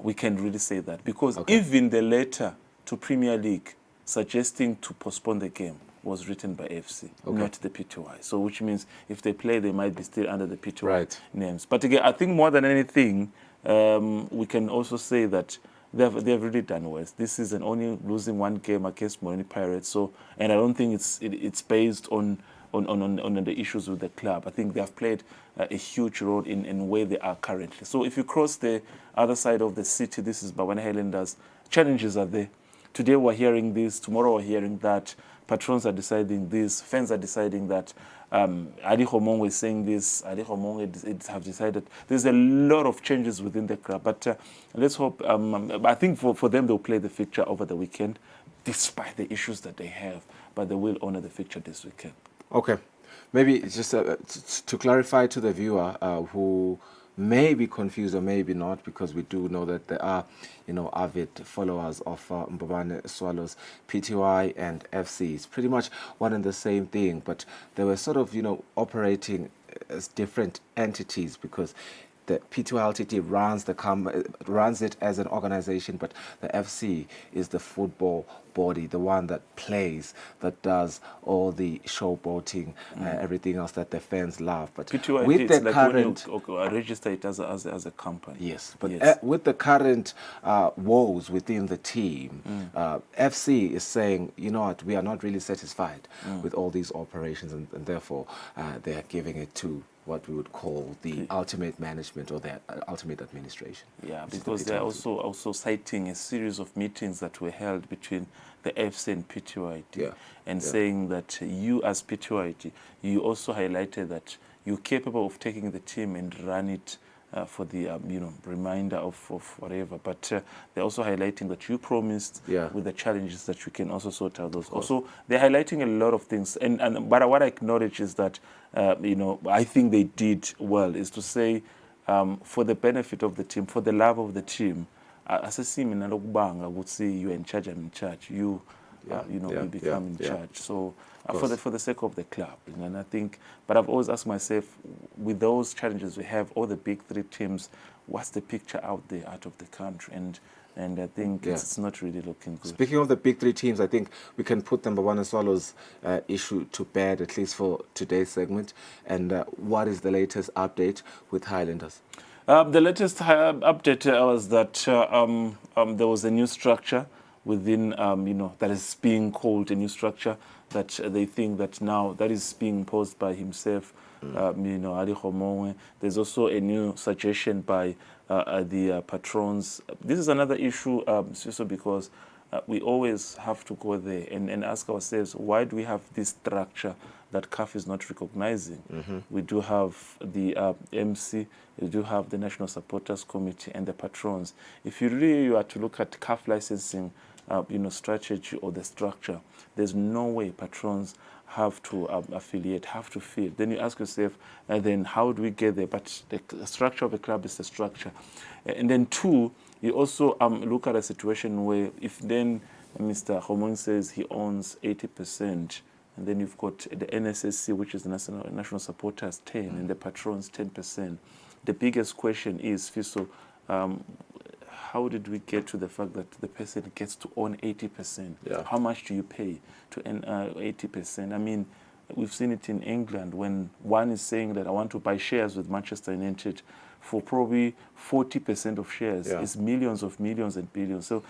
We can really say that, because even the letter to Premier League suggesting to postpone the game was written by FC, not the PTY. So which means if they play, they might be still under the PTY names. But again, I think more than anything, we can also say that they have really done well. This season, only losing one game against Moroni Pirates. So, and I don't think it's based on the issues with the club. I think they have played a huge role in where they are currently. So if you cross the other side of the city, this is Bafana Highlanders. Challenges are there. today we're hearing this, tomorrow we're hearing that. Patrons are deciding this, fans are deciding that. Ali Homongo is saying this, Ali Homongo have decided. There's a lot of changes within the club, but let's hope. I think for them, they'll play the fixture over the weekend, despite the issues that they have, but they will honor the fixture this weekend. Okay. Maybe just to clarify to the viewer who may be confused or maybe not, because we do know that there are, avid followers of Mbabane Swallows, PTY and FC. It's pretty much one and the same thing, but they were sort of, operating as different entities, because the P2LTT runs it as an organization, but the FC is the football body, the one that plays, that does all the showboating, everything else that the fans love. But P2I, with the like current, when you register it as a company. yes, but yes. With the current woes within the team, FC is saying, you know what, we are not really satisfied with all these operations, and therefore they are giving it to what we would call the ultimate management or the ultimate administration. Yeah, because they're also citing a series of meetings that were held between the FC and PTYT, and saying that you as PTYT, you also highlighted that you're capable of taking the team and run it for the reminder of whatever, but they're also highlighting that you promised with the challenges that you can also sort out those. Also, they're highlighting a lot of things, but what I acknowledge is that I think they did well, is to say for the benefit of the team, for the love of the team, as a team I would say you're in charge, I'm in charge, you become in charge. So for the sake of the club, and I think, but I've always asked myself, with those challenges we have, all the big three teams, what's the picture out there out of the country? And I think it's not really looking good. Speaking of the big three teams, I think we can put the Mbabane Swallows issue to bed, at least for today's segment. And what is the latest update with Highlanders? The latest update was that there was a new structure within, that is being called a new structure, that they think that now that is being imposed by himself, Ali Homonwe. There's also a new suggestion by the patrons. This is another issue, because we always have to go there and ask ourselves, why do we have this structure that CAF is not recognizing? We do have the MC, we do have the National Supporters Committee and the patrons. If you really are to look at CAF licensing, strategy or the structure, there's no way patrons have to affiliate, have to feel. Then you ask yourself, then how do we get there? But the structure of the club is the structure. And then two, you also look at a situation where if then Mr. Homong says he owns 80%, and then you've got the NSSC, which is the National Supporters, 10, and the patrons, 10%. The biggest question is, Fiso, how did we get to the fact that the person gets to own 80%? How much do you pay to earn 80%? I mean, we've seen it in England when one is saying that I want to buy shares with Manchester United for probably 40% of shares. It's millions and billions. So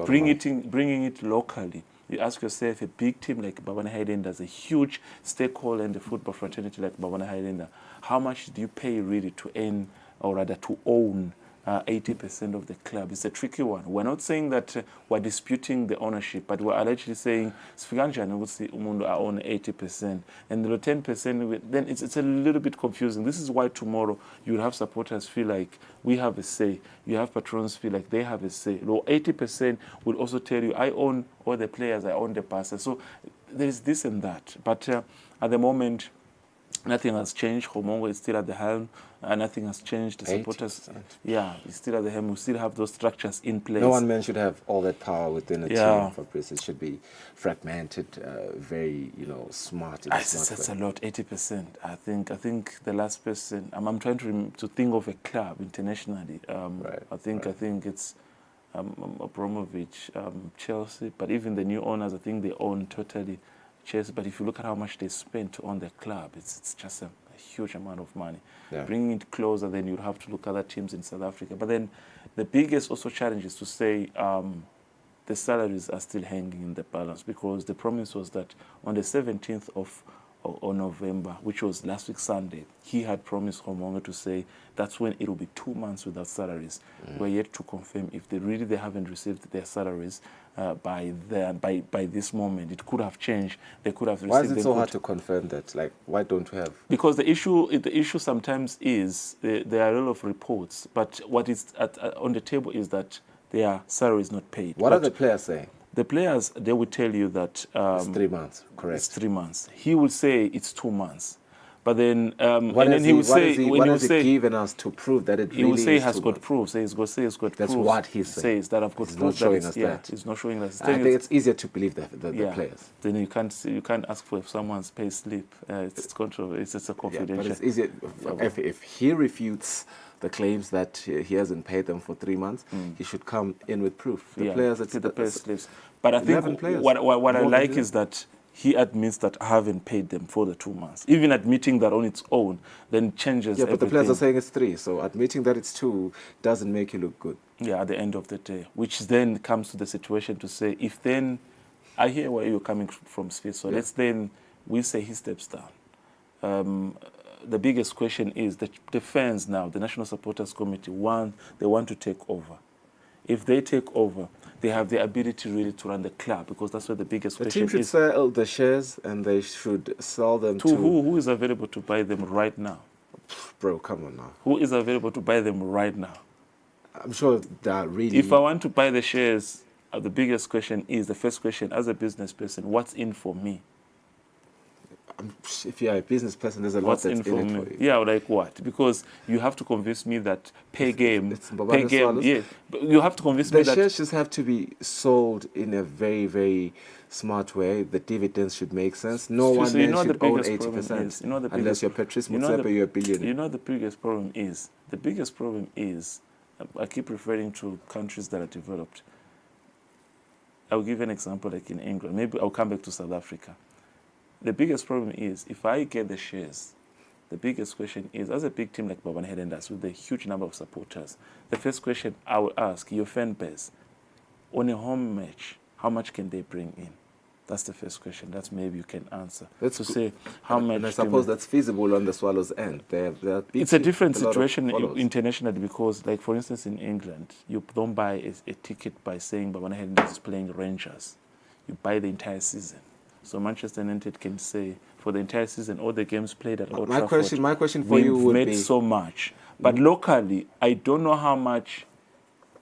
bringing it locally, you ask yourself, a big team like Mbabane Highlanders, a huge stakeholder in the football fraternity like Mbabane Highlander, how much do you pay really to earn, or rather to own 80% of the club? It's a tricky one. We're not saying that we're disputing the ownership, but we're allegedly saying I own 80%, and the 10%, then it's a little bit confusing. This is why tomorrow you'll have supporters feel like we have a say. You have patrons feel like they have a say. 80% will also tell you, I own all the players, I own the passes. So there's this and that. But at the moment, nothing has changed. Homongo is still at the helm. Nothing has changed. The supporters, he's still at the helm. We still have those structures in place. No one man should have all that power within a team, Fabrice. It should be fragmented, very, smart. That's a lot, 80%. I think the last person, I'm trying to think of a club internationally. I think it's Abramovich, Chelsea, but even the new owners, I think they own totally Chelsea. But if you look at how much they spent to own the club, it's just a huge amount of money. Bringing it closer, then you'd have to look at other teams in South Africa. But then the biggest also challenge is to say the salaries are still hanging in the balance, because the promise was that on the 17th of or November, which was last week Sunday, he had promised Homongo to say that's when it will be 2 months without salaries. We're yet to confirm if they haven't received their salaries by this moment. It could have changed. They could have received. Why is it so hard to confirm that? Like, why don't we have? Because the issue sometimes is there are a lot of reports, but what is on the table is that their salary is not paid. What are the players saying? The players, they will tell you that it's 3 months, correct? It's 3 months. He will say it's 2 months, but then what has he given us to prove that it really is? He will say he has got proof. He's got proof. That's what he says. That I've got proof. He's not showing us that. He's not showing us. I think it's easier to believe the players. Then you can't ask for someone's pay slip. It's controversial. It's a confidential. Yeah, but it's easier if he refutes the claims that he hasn't paid them for 3 months, he should come in with proof. The players, it's the pay slips. But I think what I like is that he admits that I haven't paid them for the 2 months. Even admitting that on its own, then changes everything. But the players are saying it's 3, so admitting that it's 2 doesn't make you look good. Yeah, at the end of the day, which then comes to the situation to say, if then, I hear where you're coming from, Sphere, so let's then, we say he steps down. The biggest question is that the fans now, the National Supporters Committee, they want to take over. If they take over, they have the ability really to run the club, because that's where the biggest question is. The team should sell the shares and they should sell them to... Who is available to buy them right now? Bro, come on now. Who is available to buy them right now? I'm sure that really... If I want to buy the shares, the biggest question is, the first question, as a business person, what's in for me? If you're a business person, there's a lot that's in it for you. Yeah, like what? Because you have to convince me that yeah, you have to convince me that... The shares just have to be sold in a very, very smart way. The dividends should make sense. No one should own 80%. Unless you're Patrice Motsepe, you're a billionaire. You know the biggest problem is? The biggest problem is, I keep referring to countries that are developed. I'll give you an example like in England. Maybe I'll come back to South Africa. The biggest problem is, if I get the shares, the biggest question is, as a big team like Baba Headenders with a huge number of supporters, the first question I will ask your fan base, on a home match, how much can they bring in? That's the first question. That's maybe you can answer. That's say how much. And I suppose that's feasible on the Swallows' end. It's a different situation internationally, because, like for instance, in England, you don't buy a ticket by saying Baba Headenders is playing Rangers. You buy the entire season. So Manchester United can say for the entire season, all the games played at Old Trafford. My question for you would be... We've made so much. But locally, I don't know how much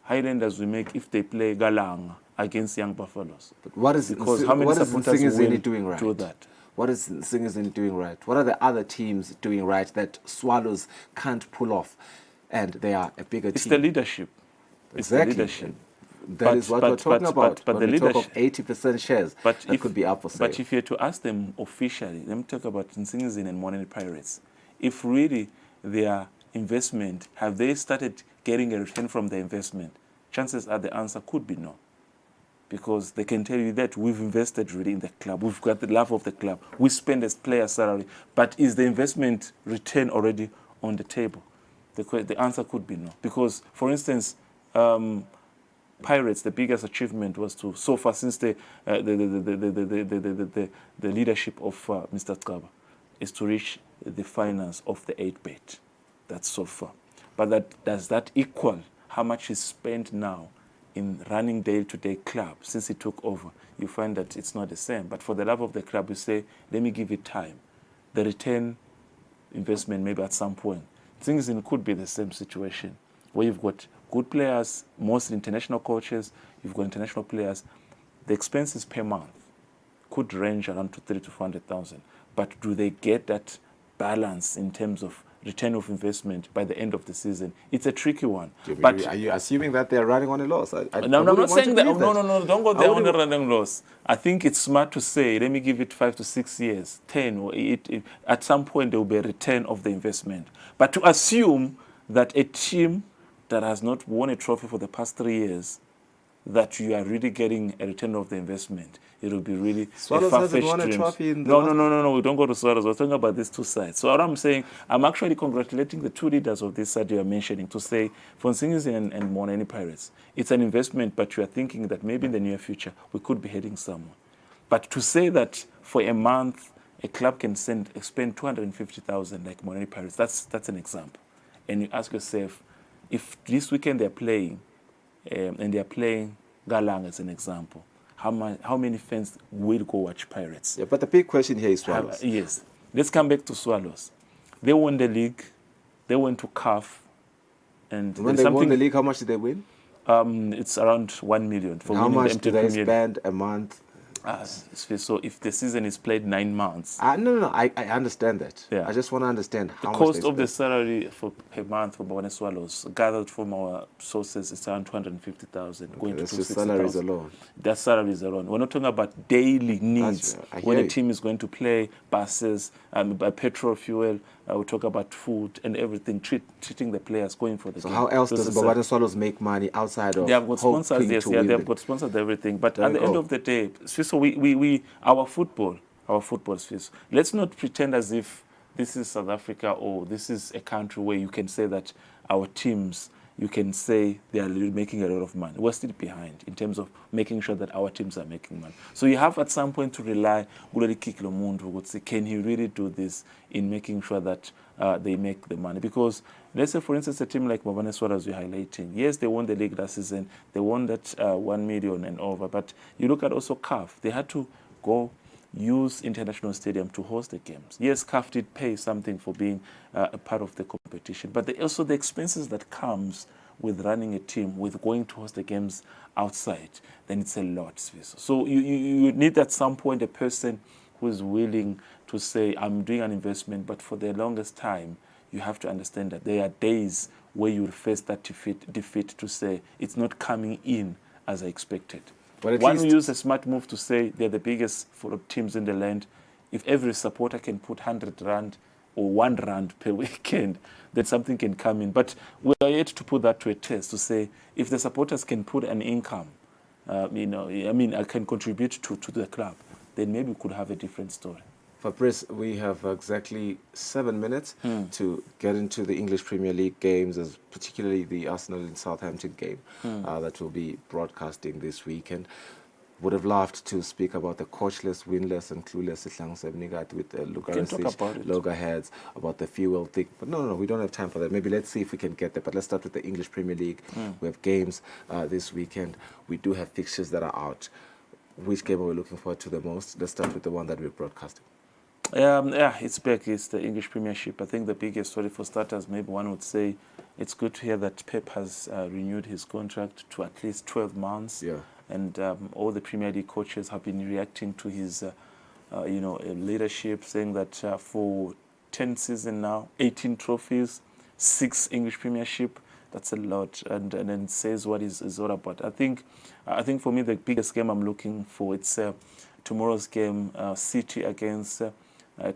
Highlanders will make if they play Galang against Young Buffaloes. But what is Singizini doing right? Do that? What is Singizini doing right? What are the other teams doing right that Swallows can't pull off, and they are a bigger team? It's the leadership. Exactly. It's the leadership. That is what we're talking about. But when we talk of 80% shares, that could be up for sale. But if you were to ask them officially, let me talk about Nsingizini and Moneni Pirates. If really their investment, have they started getting a return from their investment? Chances are the answer could be no. Because they can tell you that we've invested really in the club. We've got the love of the club. We spend as player salary. But is the investment return already on the table? The answer could be no. Because, for instance, Pirates, the biggest achievement was to, so far since the leadership of Mr. Tkaba, is to reach the finals of the 8-bet. That's so far. But does that equal how much is spent now in running day-to-day club since he took over? You find that it's not the same. But for the love of the club, you say, let me give it time. The return investment maybe at some point. Things could be the same situation where you've got good players, mostly international coaches, you've got international players. The expenses per month could range around to 300,000 to 400,000. But do they get that balance in terms of return of investment by the end of the season? It's a tricky one. But are you assuming that they're running on a loss? No, I'm not saying that. No, don't go there on a running loss. I think it's smart to say, let me give it 5 to 6 years, 10, or at some point there will be a return of the investment. But to assume that a team that has not won a trophy for the past 3 years, that you are really getting a return of the investment, it will be really Swallows hasn't won a trophy in the No, we don't go to Swallows. We're talking about these two sides. So what I'm saying, I'm actually congratulating the two leaders of this side you are mentioning to say, for Nsingizini and Moneni Pirates, it's an investment, but you are thinking that maybe in the near future we could be heading somewhere. But to say that for a month a club can spend 250,000 like Morani Pirates. That's an example. And you ask yourself, if this weekend they're playing, and they're playing Galang as an example, how many fans will go watch Pirates? Yeah, but the big question here is Swallows. Yes. Let's come back to Swallows. They won the league. They went to CAF. And when they won the league, how much did they win? It's around 1 million. For how much do they Premier spend a month? So if the season is played 9 months. No, I understand that. Yeah. I just want to understand how the much cost of the salary per month for Bone Swallows, gathered from our sources, is around 250,000. Going to that's just salaries alone. That's salaries alone. We're not talking about daily needs. When a team is going to play, buses, petrol, fuel. We talk about food and everything, treating the players, going for the game. So how else does Bone Swallows make money outside of? They have got sponsors, yes, they have got sponsors, everything. But at the end of the day, so our football, Swiss. Let's not pretend as if this is South Africa or this is a country where you can say that our teams, you can say they are making a lot of money. We're still behind in terms of making sure that our teams are making money. So you have at some point to rely, can he really do this in making sure that they make the money? Because let's say, for instance, a team like Bone Swallows you're highlighting. Yes, they won the league last season. They won that 1 million and over. But you look at also CAF. They had to go use International Stadium to host the games. Yes, CAF did pay something for being a part of the competition, but also the expenses that comes with running a team, with going to host the games outside, then it's a lot. So you need at some point a person who is willing to say, I'm doing an investment, but for the longest time, you have to understand that there are days where you will face that defeat to say, it's not coming in as I expected. One will use a smart move to say they're the biggest teams in the land. If every supporter can put 100 rand or 1 rand per weekend, then something can come in. But we are yet to put that to a test to say if the supporters can put an income, I can contribute to the club, then maybe we could have a different story. Fabrice, we have exactly 7 minutes to get into the English Premier League games, as particularly the Arsenal and Southampton game that will be broadcasting this weekend. Would have loved to speak about the coachless, winless, and clueless with loggerheads, about the fuel thing. But no, we don't have time for that. Maybe let's see if we can get there. But let's start with the English Premier League. We have games this weekend. We do have fixtures that are out. Which game are we looking forward to the most? Let's start with the one that we're broadcasting. It's back. It's the English Premiership. I think the biggest story for starters, maybe one would say, it's good to hear that Pep has renewed his contract to at least 12 months. Yeah. And all the Premier League coaches have been reacting to his, leadership, saying that for 10 seasons now, 18 trophies, 6 English Premiership, that's a lot, and then says what is all about. I think for me the biggest game I'm looking for, it's tomorrow's game, City against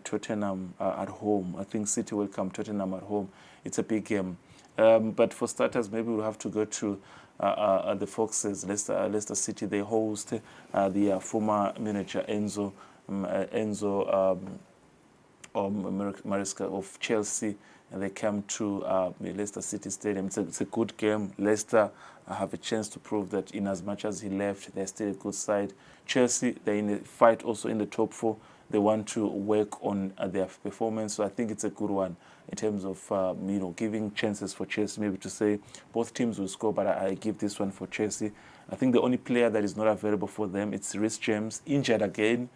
Tottenham at home. I think City will come Tottenham at home. It's a big game. But for starters, maybe we'll have to go to the Foxes, Leicester City. They host the former manager Enzo Maresca of Chelsea, and they come to Leicester City Stadium. It's a good game. Leicester have a chance to prove that in as much as he left, they're still a good side. Chelsea, they're in a fight also in the top 4. They want to work on their performance. So I think it's a good one in terms of giving chances for Chelsea, maybe to say both teams will score, but I give this one for Chelsea. I think the only player that is not available for them, it's Reece James, injured again.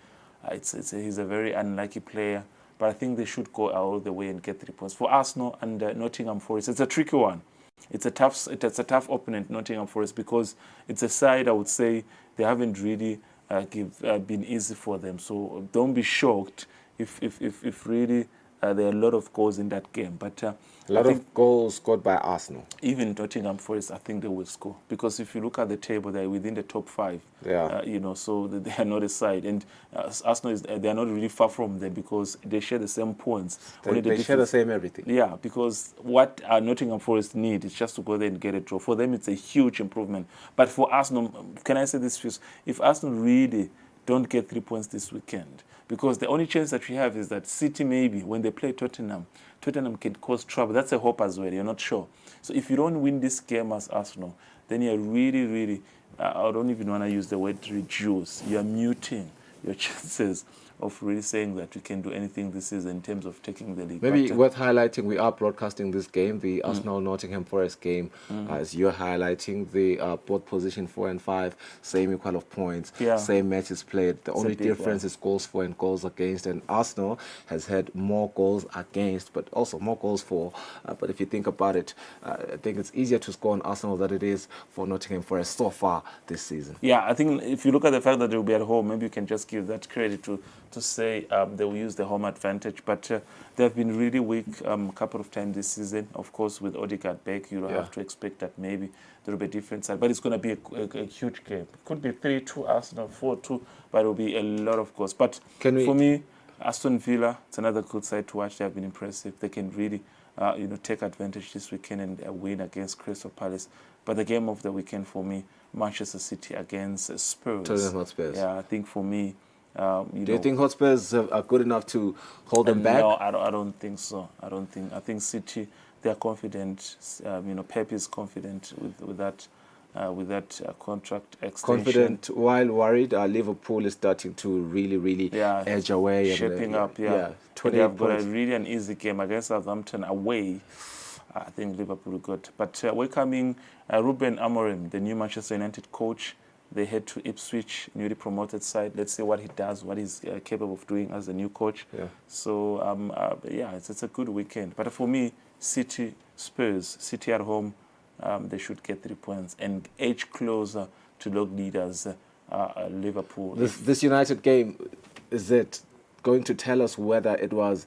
He's a very unlucky player, but I think they should go all the way and get 3 points. For Arsenal and Nottingham Forest, it's a tricky one. It's a tough opponent, Nottingham Forest, because it's a side I would say they haven't really been easy for them. So don't be shocked if really there are a lot of goals in that game. But a lot of goals scored by Arsenal. Even Nottingham Forest, I think they will score, because if you look at the table, they're within the top 5. Yeah. So they are not a side, and Arsenal they are not really far from them because they share the same points. They share the same everything. Yeah, because what Nottingham Forest need is just to go there and get a draw. For them, it's a huge improvement. But for Arsenal, can I say this first? If Arsenal really don't get 3 points this weekend, because the only chance that we have is that City, maybe when they play Tottenham can cause trouble. That's a hope as well. You're not sure. So if you don't win this game as Arsenal, then you're really, really, I don't even want to use the word reduce. You're muting your chances of really saying that we can do anything this season in terms of taking the league. Maybe But, worth highlighting, we are broadcasting this game, the Arsenal-Nottingham Forest game, as you're highlighting. The both position 4 and 5, same equal of points, same matches played. The only difference is goals for and goals against, and Arsenal has had more goals against, but also more goals for. But if you think about it, I think it's easier to score on Arsenal than it is for Nottingham Forest so far this season. Yeah, I think if you look at the fact that they'll be at home, maybe you can just give that credit to say they will use the home advantage. But they have been really weak a couple of times this season. Of course, with Odegaard back, you don't have to expect that maybe there will be a different side. But it's going to be a huge game. It could be 3-2 Arsenal, 4-2, but it will be a lot of goals. But for me, Aston Villa, it's another good side to watch. They have been impressive. They can really take advantage this weekend and win against Crystal Palace. But the game of the weekend for me, Manchester City against Spurs. Tottenham Hotspurs. Yeah, I think for me, do you think Hotspurs are good enough to hold them back? No, I don't think so. I think City, they are confident. Pep is confident with that contract extension. Confident while worried. Liverpool is starting to really edge away. Shaping up. They have got an easy game against Southampton away. I think Liverpool good. But welcoming Ruben Amorim, the new Manchester United coach. They head to Ipswich, newly promoted side. Let's see what he does, what he's capable of doing as the new coach. So, it's a good weekend. But for me, City, Spurs, City at home, they should get 3 points and edge closer to log leaders, Liverpool. This United game, is it going to tell us whether it was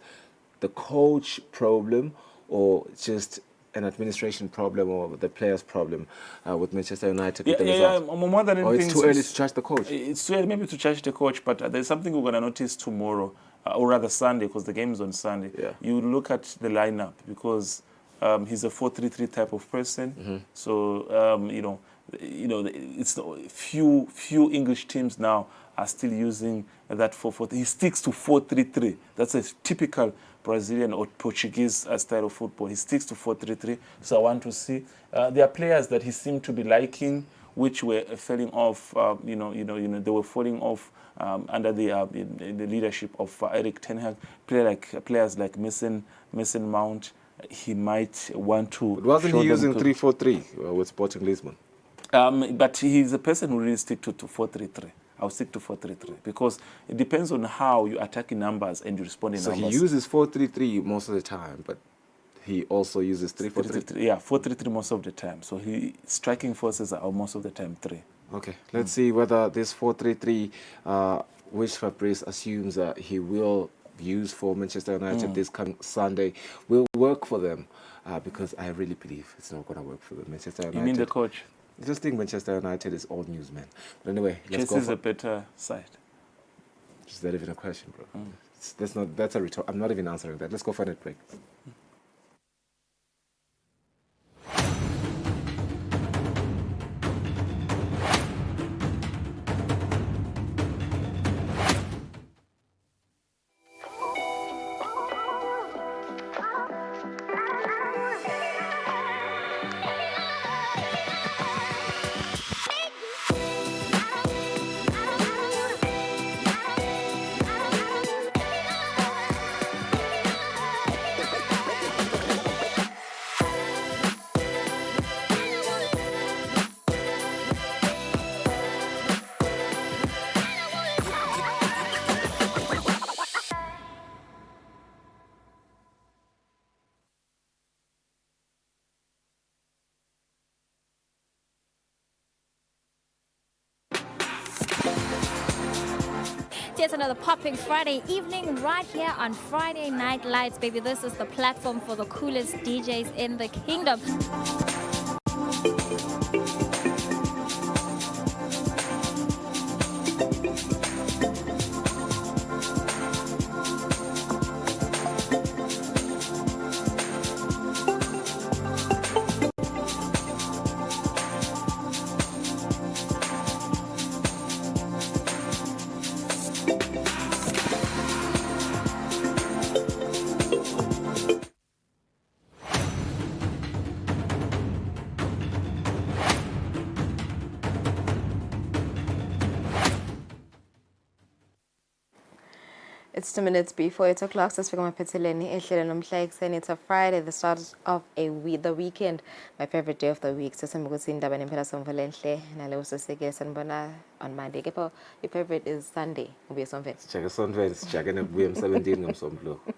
the coach problem or just an administration problem or the players' problem with Manchester United? More than anything, or it's too early to judge the coach? It's too early maybe to judge the coach, but there's something we're going to notice tomorrow, or rather Sunday, because the game is on Sunday. You look at the lineup, because he's a 4-3-3 type of person. So, it's few English teams now are still using that 4-4. He sticks to 4-3-3. That's a typical Brazilian or Portuguese style of football. He sticks to 4-3-3. So I want to see. There are players that he seemed to be liking, which were falling off. They were falling off under the leadership of Erik ten Hag. Players like Mason Mount. He might want to. But wasn't he using 3-4-3 with Sporting Lisbon? But he's a person who really sticks to 4-3-3. I'll stick to 4-3-3 because it depends on how you attack in numbers and you respond in numbers. So he uses 4-3-3 most of the time, but he also uses 3-4-3. Yeah, 4-3-3 most of the time. So his striking forces are most of the time 3. Okay, let's see whether this 4-3-3, which Fabrice assumes he will use for Manchester United this coming Sunday, will work for them, because I really believe it's not going to work for them. Manchester United. You mean the coach? I just think Manchester United is old news, man. But anyway, let's Chelsea go is a better side. Is that even a question, bro? That's a retort. I'm not even answering that. Let's go for a net break. It's another popping Friday evening right here on Friday Night Lights, baby. This is the platform for the coolest DJs in the kingdom. It's 2 minutes before 8 o'clock. Sasifika maphetheleni ehlelo nomhla ekuseni. It's a Friday, the start of the weekend. My favorite day of the week. Sasithemba ukuthi indaba nempela somvele enhle naleyo sisekele sanibona on Monday. Kepha your favorite is Sunday. Ubuye somvele. Sijake sonvele, sijake nekubuya emsebentini ngomsombuluko.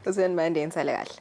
Uzen Monday insale kahle.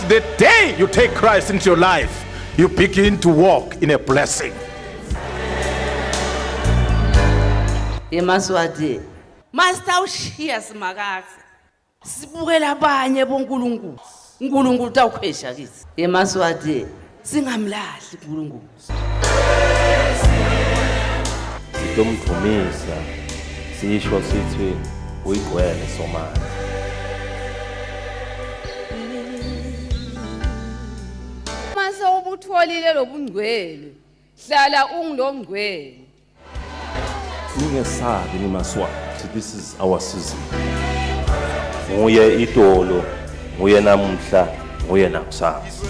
The day you take Christ into your life, you begin to walk in a blessing. Eswatini master ushiya simakazi sibukela abanye bonkulunkulu uNkulunkulu utawukhwesha kithi Eswatini singamlahli uNkulunkulu sitomdumisa sisho sithi uyigcwele somali mase ubutholile lobungcwele hlala ungilongcwele ningesabi nimaswati, this is our season. Nguye idolo, nguye namuhla, nguye nakusasa.